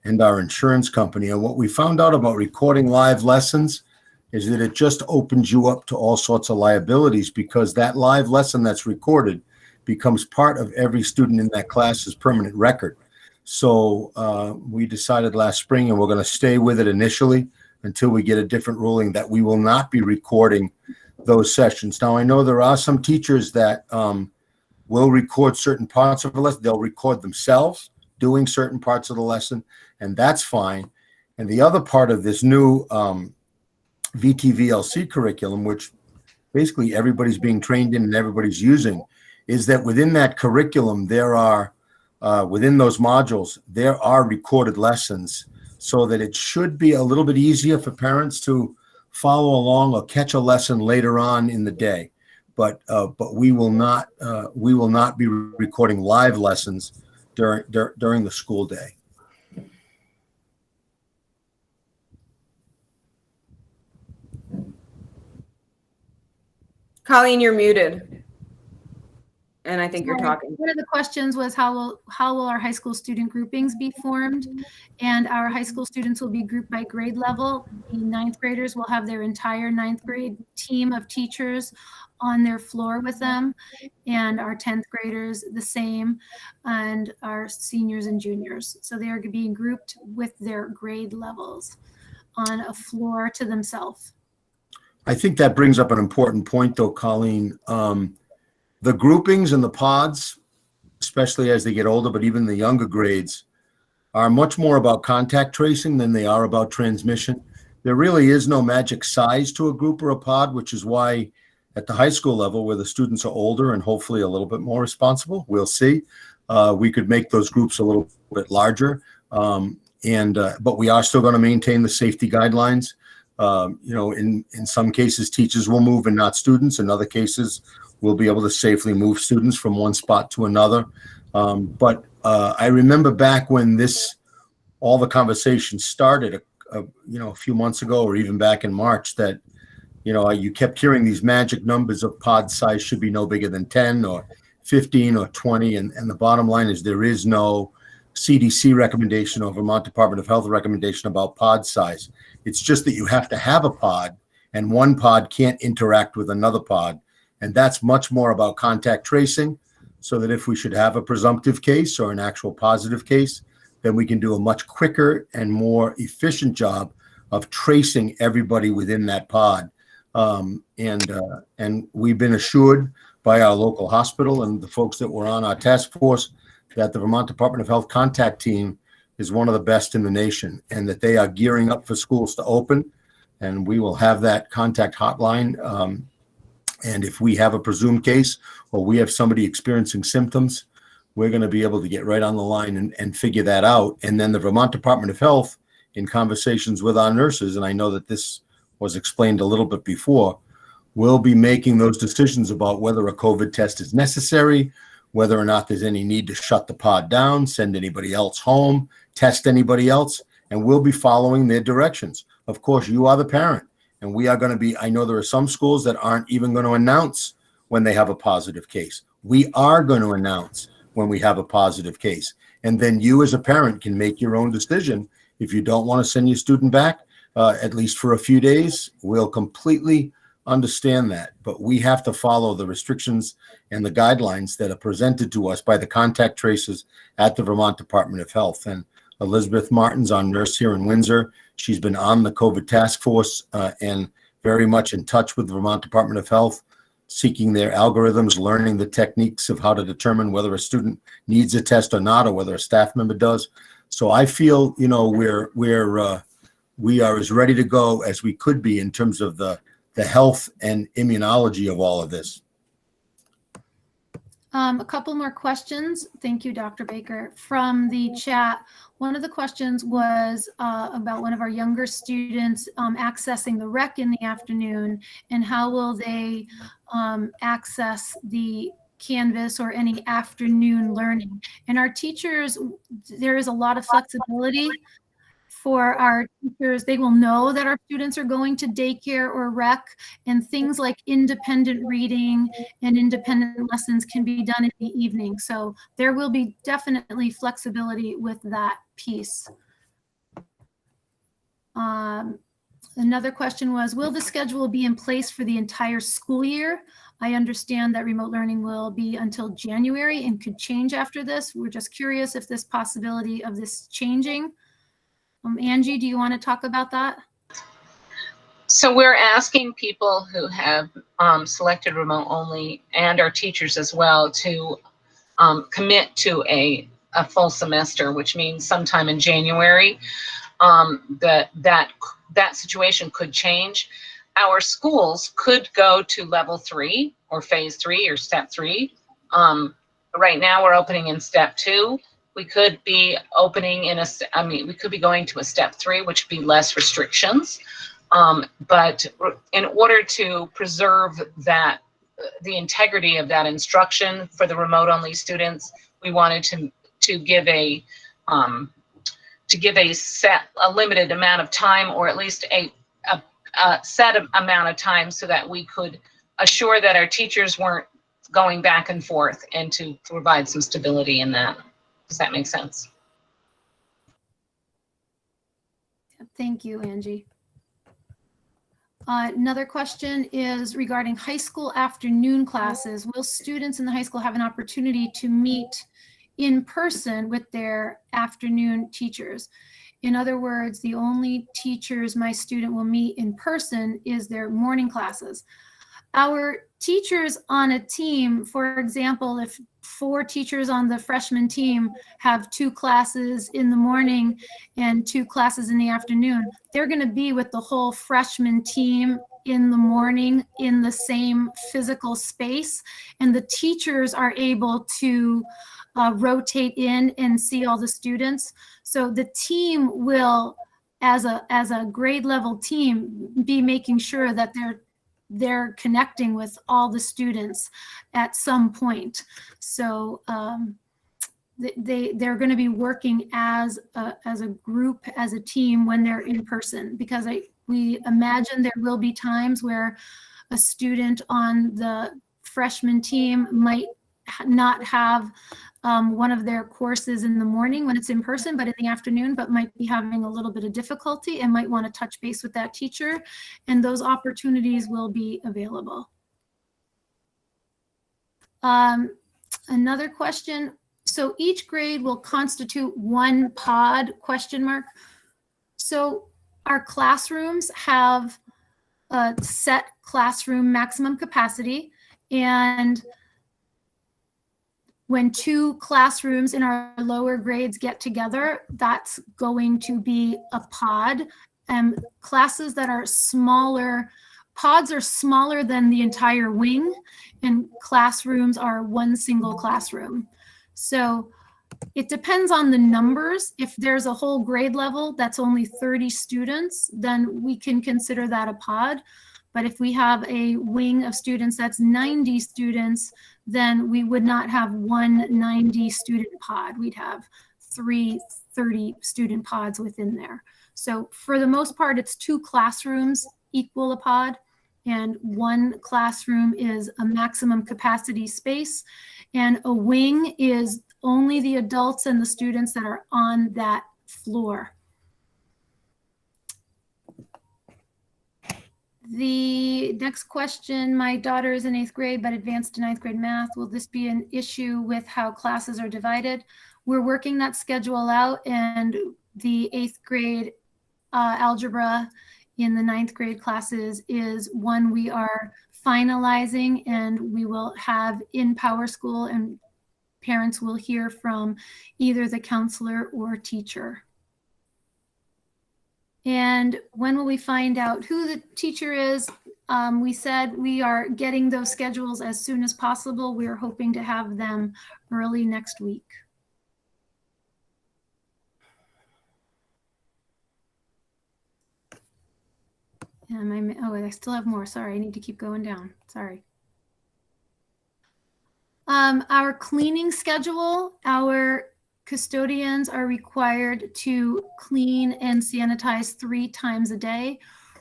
insurance company. And what we found out about recording live lessons is that it just opens you up to all sorts of liabilities, because that live lesson that's recorded becomes part of every student in that class's permanent record. So we decided last spring, and we're going to stay with it initially until we get a different ruling, that we will not be recording those sessions. Now, I know there are some teachers that will record certain parts of a lesson. They'll record themselves doing certain parts of the lesson, and that's fine. And the other part of this new VTVLC curriculum, which basically everybody's being trained in and everybody's using, is that within that curriculum, there are, within those modules, there are recorded lessons, so that it should be a little bit easier for parents to follow along or catch a lesson later on in the day. But we will not be recording live lessons during the school day. Colleen, you're muted. And I think you're talking. One of the questions was how will our high school student groupings be formed? And our high school students will be grouped by grade level. The ninth graders will have their entire ninth grade team of teachers on their floor with them, and our 10th graders the same, and our seniors and juniors. So they are being grouped with their grade levels on a floor to themselves. I think that brings up an important point, though, Colleen. The groupings and the pods, especially as they get older, but even the younger grades, are much more about contact tracing than they are about transmission. There really is no magic size to a group or a pod, which is why at the high school level, where the students are older and hopefully a little bit more responsible, we'll see, we could make those groups a little bit larger. But we are still going to maintain the safety guidelines. In some cases, teachers will move and not students. In other cases, we'll be able to safely move students from one spot to another. But I remember back when all the conversation started, a few months ago, or even back in March, that, you kept hearing these magic numbers of pod size should be no bigger than 10 or 15 or 20. And the bottom line is there is no CDC recommendation or Vermont Department of Health recommendation about pod size. It's just that you have to have a pod, and one pod can't interact with another pod. And that's much more about contact tracing, so that if we should have a presumptive case or an actual positive case, then we can do a much quicker and more efficient job of tracing everybody within that pod. And we've been assured by our local hospital and the folks that were on our task force that the Vermont Department of Health contact team is one of the best in the nation, and that they are gearing up for schools to open. And we will have that contact hotline. And if we have a presumed case or we have somebody experiencing symptoms, we're going to be able to get right on the line and figure that out. And then the Vermont Department of Health, in conversations with our nurses, and I know that this was explained a little bit before, will be making those decisions about whether a COVID test is necessary, whether or not there's any need to shut the pod down, send anybody else home, test anybody else, and we'll be following their directions. Of course, you are the parent. And we are going to be, I know there are some schools that aren't even going to announce when they have a positive case. We are going to announce when we have a positive case. And then you as a parent can make your own decision. If you don't want to send your student back, at least for a few days, we'll completely understand that. But we have to follow the restrictions and the guidelines that are presented to us by the contact tracers at the Vermont Department of Health. And Elizabeth Martin's our nurse here in Windsor. She's been on the COVID task force and very much in touch with the Vermont Department of Health, seeking their algorithms, learning the techniques of how to determine whether a student needs a test or not, or whether a staff member does. So I feel, we are as ready to go as we could be in terms of the health and immunology of all of this. A couple more questions. Thank you, Dr. Baker. From the chat, one of the questions was about one of our younger students accessing the rec in the afternoon, and how will they access the Canvas or any afternoon learning. And our teachers, there is a lot of flexibility for our teachers. They will know that our students are going to daycare or rec, and things like independent reading and independent lessons can be done in the evening. So there will be definitely flexibility with that piece. Another question was, will the schedule be in place for the entire school year? I understand that remote learning will be until January and could change after this. We're just curious if this possibility of this changing. Angie, do you want to talk about that? So we're asking people who have selected remote only, and our teachers as well, to commit to a full semester, which means sometime in January. That situation could change. our schools could go to level 3 or phase 3 or step 3. Right now we're opening in step 2. We could be opening in we could be going to a step 3, which would be less restrictions. But in order to preserve the integrity of that instruction for the remote only students, we wanted to give a limited amount of time, or at least a set amount of time, so that we could assure that our teachers weren't going back and forth, and to provide some stability in that. Does that make sense? Thank you, Angie. Another question is regarding high school afternoon classes. Will students in the high school have an opportunity to meet in person with their afternoon teachers? In other words, the only teachers my student will meet in person is their morning classes. Our teachers on a team, for example, if 4 teachers on the freshman team have 2 classes in the morning and 2 classes in the afternoon, they're going to be with the whole freshman team in the morning in the same physical space, and the teachers are able to rotate in and see all the students. So the team will, as a grade level team, be making sure that they're connecting with all the students at some point. So they're going to be working as a group, as a team, when they're in person, because we imagine there will be times where a student on the freshman team might not have one of their courses in the morning when it's in person, but in the afternoon, but might be having a little bit of difficulty and might want to touch base with that teacher, and those opportunities will be available. Another question. So each grade will constitute 1 pod, ? So our classrooms have a set classroom maximum capacity, and when 2 classrooms in our lower grades get together, that's going to be a pod. Classes that are smaller, pods are smaller than the entire wing, and classrooms are 1 single classroom. So it depends on the numbers. If there's a whole grade level that's only 30 students, then we can consider that a pod. But if we have a wing of students that's 90 students, then we would not have 1 90 student pod. We'd have 3 30 student pods within there. So for the most part, it's 2 classrooms equal a pod, and 1 classroom is a maximum capacity space, and a wing is only the adults and the students that are on that floor. The next question, my daughter is in 8th grade but advanced to 9th grade math. Will this be an issue with how classes are divided? We're working that schedule out, and the 8th grade algebra in the 9th grade classes is one we are finalizing, and we will have in Power School, and parents will hear from either the counselor or teacher. And when will we find out who the teacher is? We said we are getting those schedules as soon as possible. We are hoping to have them early next week. And I still have more. Sorry, I need to keep going down. Sorry. Our cleaning schedule, our custodians are required to clean and sanitize 3 times a day.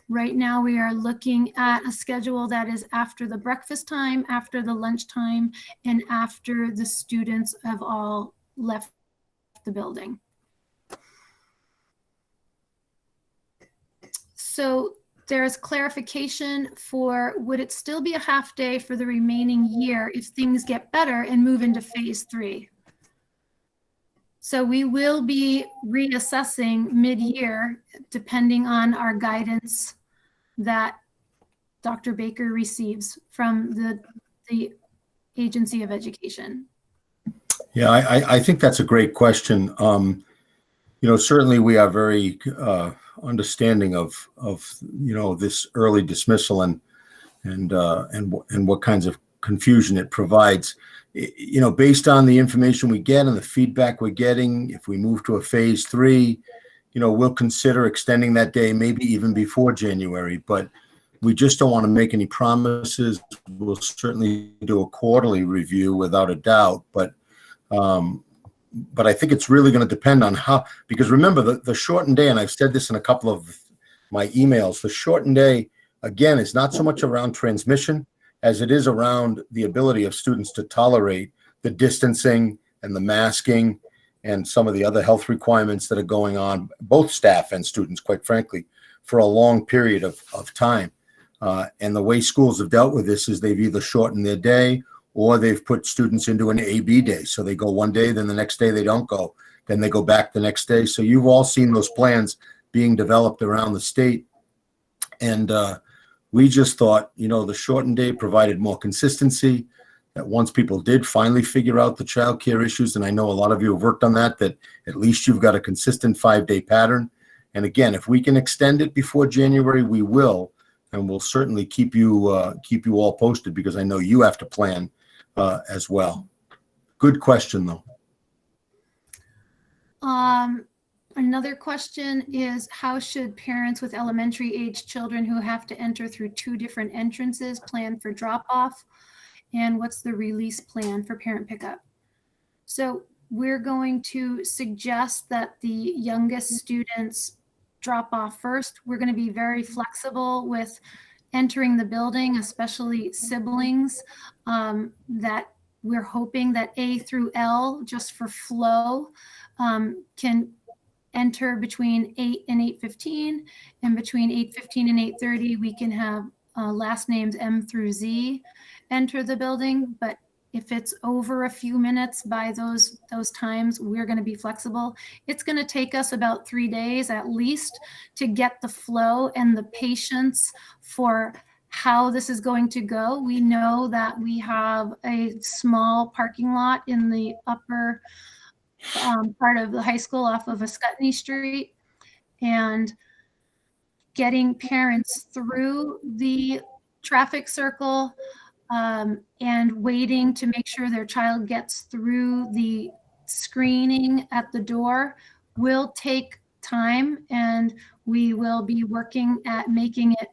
Right now, we are looking at a schedule that is after the breakfast time, after the lunch time, and after the students have all left the building. So there's clarification for, would it still be a half day for the remaining year if things get better and move into phase 3? So we will be reassessing mid-year depending on our guidance that Dr. Baker receives from the Agency of Education. Yeah, I think that's a great question. You know, certainly we are very understanding of this early dismissal and what kinds of confusion it provides. Based on the information we get and the feedback we're getting, if we move to a phase 3, we'll consider extending that day, maybe even before January, but we just don't want to make any promises. We'll certainly do a quarterly review without a doubt, but I think it's really going to depend on how, because remember the shortened day, and I've said this in a couple of my emails, the shortened day, again, is not so much around transmission as it is around the ability of students to tolerate the distancing and the masking and some of the other health requirements that are going on, both staff and students, quite frankly, for a long period of time. And the way schools have dealt with this is they've either shortened their day or they've put students into an A-B day. So they go one day, then the next day they don't go. Then they go back the next day. So you've all seen those plans being developed around the state. And we just thought, the shortened day provided more consistency, that once people did finally figure out the childcare issues, and I know a lot of you have worked on that at least you've got a consistent 5-day pattern. And again, if we can extend it before January, we will, and we'll certainly keep you all posted, because I know you have to plan as well. Good question, though. Another question is, how should parents with elementary age children who have to enter through 2 different entrances plan for drop-off? And what's the release plan for parent pickup? So we're going to suggest that the youngest students drop off first. We're going to be very flexible with entering the building, especially siblings, that we're hoping that A through L, just for flow, can enter between 8 and 8:15, and between 8:15 and 8:30, we can have last names M through Z enter the building. But if it's over a few minutes by those times, we're going to be flexible. It's going to take us about 3 days at least to get the flow and the patience for how this is going to go. We know that we have a small parking lot in the upper part of the high school off of Ascutney Street, and getting parents through the traffic circle and waiting to make sure their child gets through the screening at the door will take time, and we will be working at making it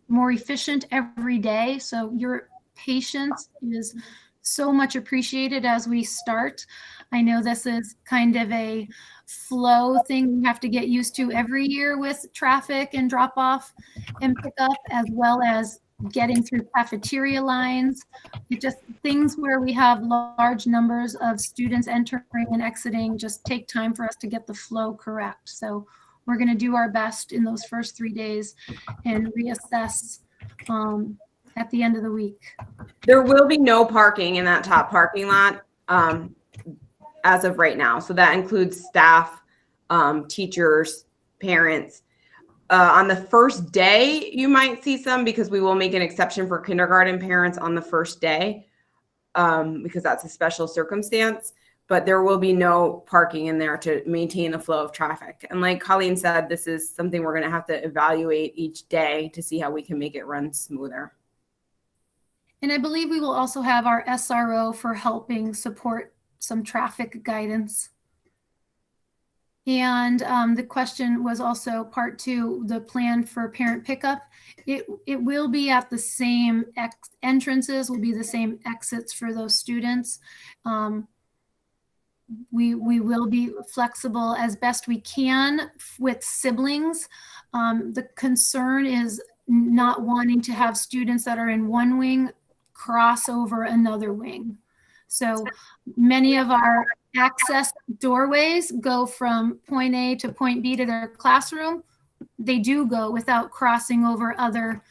more efficient every day. So your patience is so much appreciated as we start. I know this is kind of a flow thing we have to get used to every year with traffic and drop off and pick up, as well as getting through cafeteria lines. It just things where we have large numbers of students entering and exiting just take time for us to get the flow correct. So we're going to do our best in those first 3 days and reassess at the end of the week. There will be no parking in that top parking lot as of right now. So that includes staff, teachers, parents. On the first day, you might see some, because we will make an exception for kindergarten parents on the first day, because that's a special circumstance. But there will be no parking in there to maintain the flow of traffic. And like Colleen said, this is something we're going to have to evaluate each day to see how we can make it run smoother. And I believe we will also have our SRO for helping support some traffic guidance. And the question was also part 2, the plan for parent pickup. It will be at the same entrances, will be the same exits for those students. We will be flexible as best we can with siblings. The concern is not wanting to have students that are in one wing cross over another wing. So many of our access doorways go from point A to point B to their classroom. They do go without crossing over other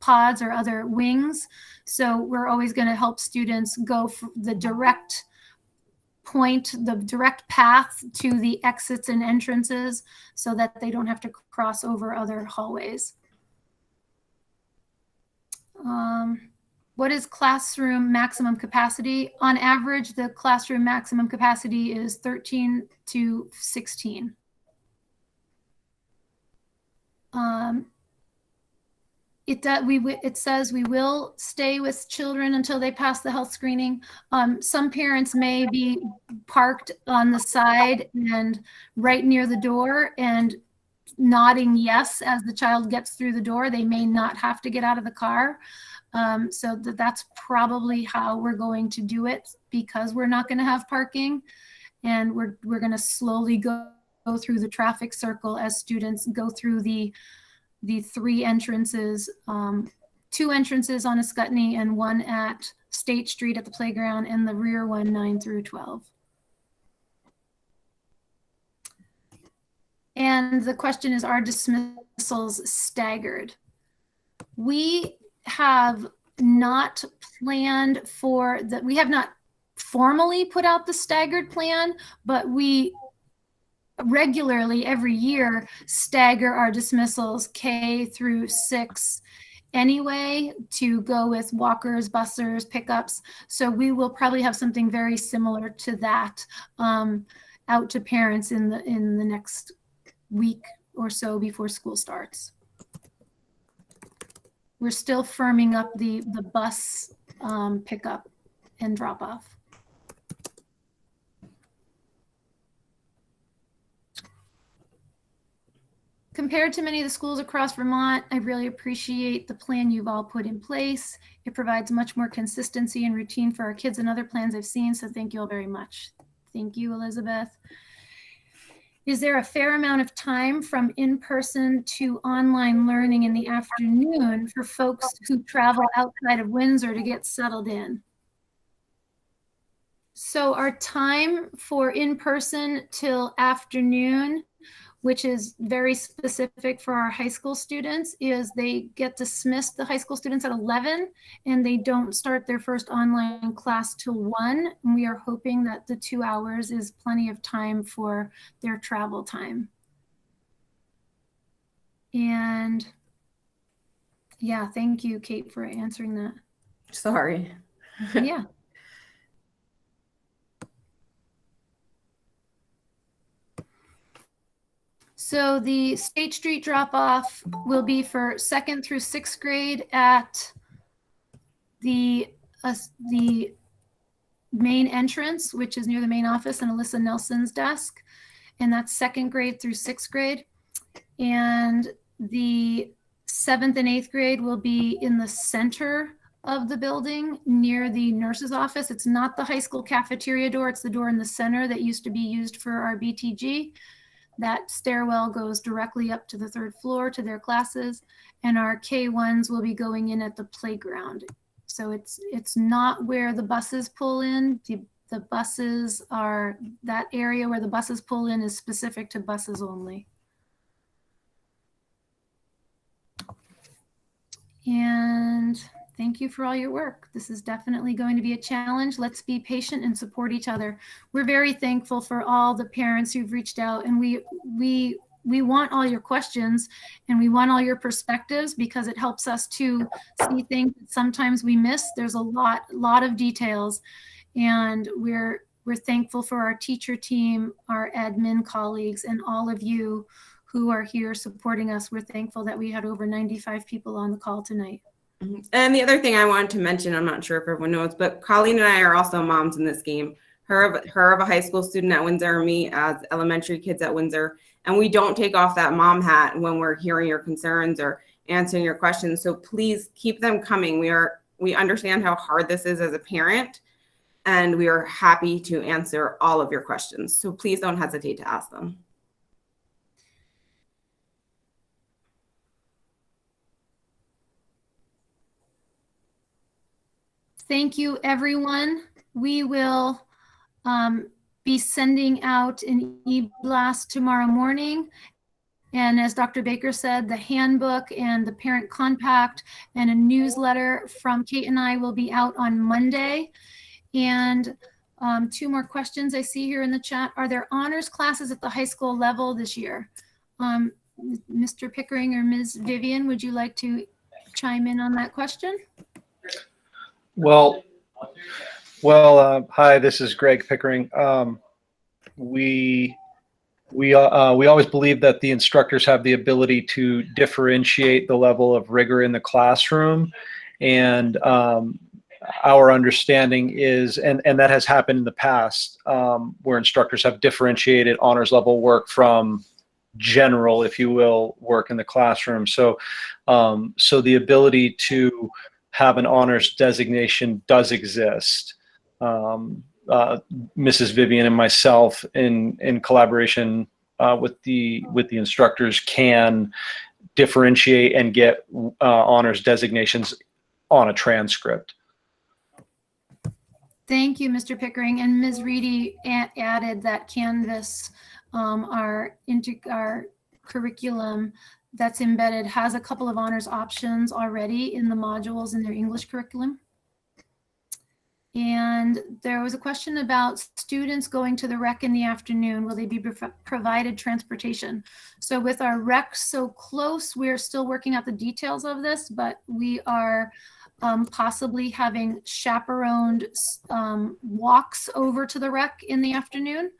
pods or other wings. So we're always going to help students go for the direct path to the exits and entrances so that they don't have to cross over other hallways. What is classroom maximum capacity? On average, the classroom maximum capacity is 13 to 16. It says we will stay with children until they pass the health screening. Some parents may be parked on the side and right near the door and nodding yes as the child gets through the door. They may not have to get out of the car. So that's probably how we're going to do it, because we're not going to have parking, and we're going to slowly go through the traffic circle as students go through the 3 entrances, 2 entrances on Ascutney and 1 at State Street at the playground, and the rear one 9 through 12. And the question is, are dismissals staggered? We have not planned for that. We have not formally put out the staggered plan, but we regularly every year stagger our dismissals K through 6 anyway, to go with walkers, busers, pickups. So we will probably have something very similar to that out to parents in the next week or so before school starts. We're still firming up the bus pickup and drop off. Compared to many of the schools across Vermont, I really appreciate the plan you've all put in place. It provides much more consistency and routine for our kids than other plans I've seen, so thank you all very much. Thank you, Elizabeth. Is there a fair amount of time from in-person to online learning in the afternoon for folks who travel outside of Windsor to get settled in? So our time for in-person till afternoon, which is very specific for our high school students, is they get dismissed, the high school students, at 11, and they don't start their first online class till 1. And we are hoping that the 2 hours is plenty of time for their travel time. And yeah, thank you, Kate, for answering that. Sorry. Yeah. So the State Street drop-off will be for 2nd through 6th grade at the main entrance, which is near the main office and Alyssa Nelson's desk. And that's 2nd grade through 6th grade. And the 7th and 8th grade will be in the center of the building near the nurse's office. It's not the high school cafeteria door. It's the door in the center that used to be used for our BTG. That stairwell goes directly up to the 3rd floor to their classes, and our K1s will be going in at the playground. So it's not where the buses pull in. The buses are, that area where the buses pull in is specific to buses only. And thank you for all your work. This is definitely going to be a challenge. Let's be patient and support each other. We're very thankful for all the parents who've reached out, and we want all your questions and we want all your perspectives, because it helps us to see things that sometimes we miss. There's a lot of details, and we're thankful for our teacher team, our admin colleagues, and all of you who are here supporting us. We're thankful that we had over 95 people on the call tonight. And the other thing I wanted to mention, I'm not sure if everyone knows, but Colleen and I are also moms in this game. Her of a high school student at Windsor, me as elementary kids at Windsor. And we don't take off that mom hat when we're hearing your concerns or answering your questions. So please keep them coming. We understand how hard this is as a parent, and we are happy to answer all of your questions. So please don't hesitate to ask them. Thank you, everyone. We will be sending out an e-blast tomorrow morning. And as Dr. Baker said, the handbook and the parent compact and a newsletter from Kate and I will be out on Monday. And 2 more questions I see here in the chat. Are there honors classes at the high school level this year? Mr. Pickering or Ms. Vivian, would you like to chime in on that question? Well, hi, this is Greg Pickering. We we always believe that the instructors have the ability to differentiate the level of rigor in the classroom, and our understanding is, and that has happened in the past, where instructors have differentiated honors level work from general, if you will, work in the classroom. So the ability to have an honors designation does exist. Mrs. Vivian and myself, in collaboration with the instructors, can differentiate and get honors designations on a transcript. Thank you, Mr. Pickering. And Ms. Reedy added that Canvas, our curriculum that's embedded, has a couple of honors options already in the modules in their English curriculum. And there was a question about students going to the rec in the afternoon. Will they be provided transportation? So with our rec so close, we're still working out the details of this, but we are possibly having chaperoned walks over to the rec in the afternoon,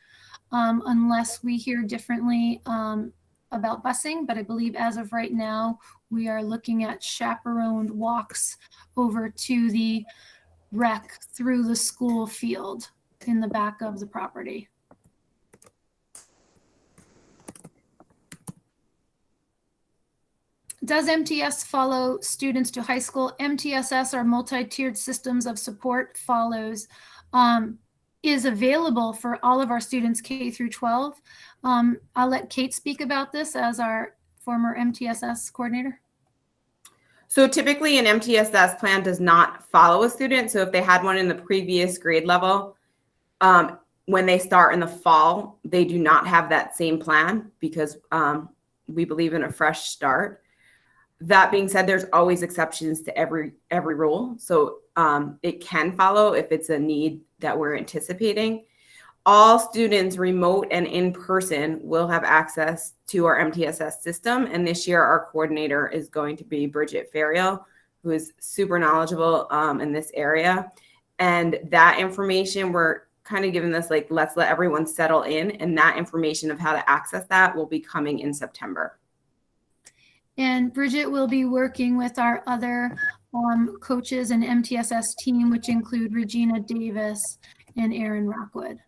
unless we hear differently about busing. But I believe as of right now, we are looking at chaperoned walks over to the rec through the school field in the back of the property. Does MTS follow students to high school? MTSS, our multi-tiered systems of support, follows, is available for all of our students K through 12. I'll let Kate speak about this as our former MTSS coordinator. So typically an MTSS plan does not follow a student. So if they had one in the previous grade level, when they start in the fall, they do not have that same plan because we believe in a fresh start. That being said, there's always exceptions to every rule. So it can follow if it's a need that we're anticipating. All students, remote and in person, will have access to our MTSS system. And this year, our coordinator is going to be Bridget Ferriel, who is super knowledgeable in this area. And that information, we're kind of giving this, like, let's let everyone settle in. And that information of how to access that will be coming in September. And Bridget will be working with our other coaches and MTSS team, which include Regina Davis and Aaron Rockwood.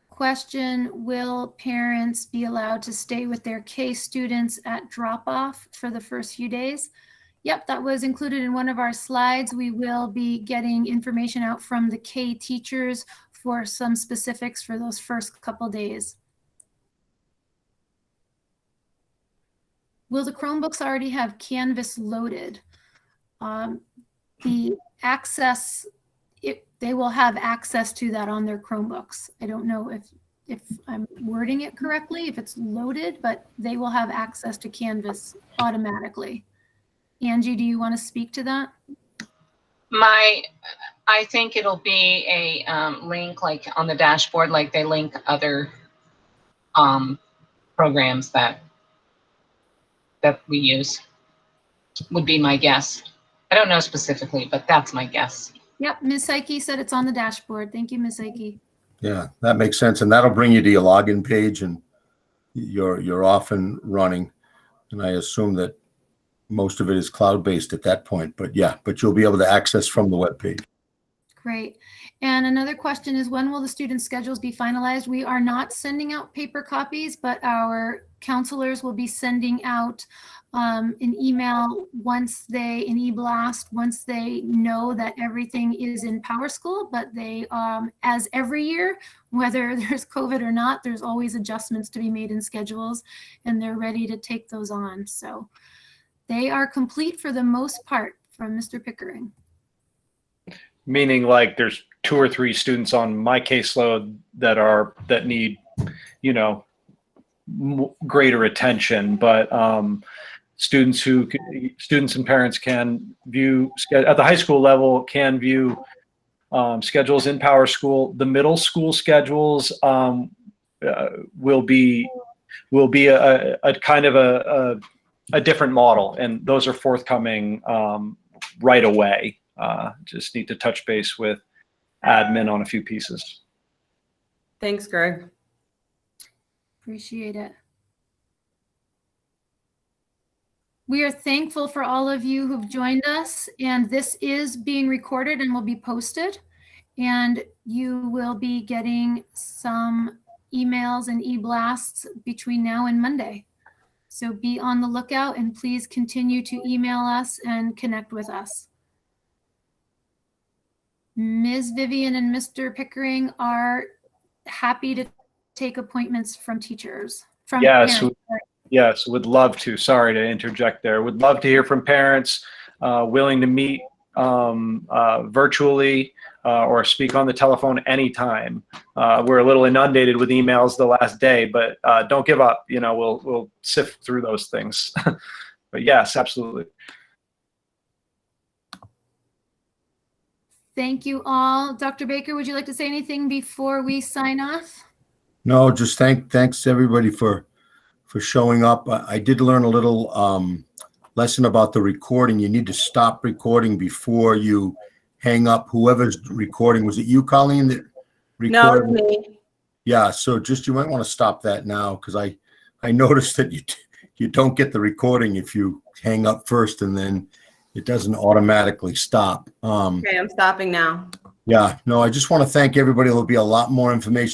Question, will parents be allowed to stay with their K students at drop-off for the first few days? Yep, that was included in one of our slides. We will be getting information out from the K teachers for some specifics for those first couple days. Will the Chromebooks already have Canvas loaded? The access, they will have access to that on their Chromebooks. I don't know if I'm wording it correctly, if it's loaded, but they will have access to Canvas automatically. Angie, do you want to speak to that? I think it'll be a link like on the dashboard, like they link other programs that we use, would be my guess. I don't know specifically, but that's my guess. Yep, Ms. Psyche said it's on the dashboard. Thank you, Ms. Psyche. Yeah, that makes sense. And that'll bring you to your login page and you're off and running. And I assume that most of it is cloud-based at that point, but yeah, but you'll be able to access from the webpage. Great. And another question is, when will the student schedules be finalized? We are not sending out paper copies, but our counselors will be sending out an email an e-blast once they know that everything is in PowerSchool. But they, as every year, whether there's COVID or not, there's always adjustments to be made in schedules, and they're ready to take those on. So they are complete for the most part from Mr. Pickering. Meaning, like, there's 2 or 3 students on my caseload that need, greater attention, but students and parents can view at the high school level, can view schedules in PowerSchool. The middle school schedules will be a kind of a different model, and those are forthcoming right away. Just need to touch base with admin on a few pieces. Thanks, Greg. Appreciate it. We are thankful for all of you who've joined us, and this is being recorded and will be posted, and you will be getting some emails and e-blasts between now and Monday. So be on the lookout, and please continue to email us and connect with us. Ms. Vivian and Mr. Pickering are happy to take appointments from teachers, from Yes, parents. yes, would love to. Sorry to interject there. Would love to hear from parents willing to meet virtually or speak on the telephone anytime. We're a little inundated with emails the last day, but don't give up. You know, we'll sift through those things. But yes, absolutely. Thank you all. Dr. Baker, would you like to say anything before we sign off? No, just thanks everybody for showing up. I did learn a little lesson about the recording. You need to stop recording before you hang up. Whoever's recording, was it you, Colleen, that No, recorded? it's me. Yeah, so just you might want to stop that now, because I noticed that you don't get the recording if you hang up first, and then it doesn't automatically stop. Okay, I'm stopping now. Yeah, no, I just want to thank everybody. There'll be a lot more information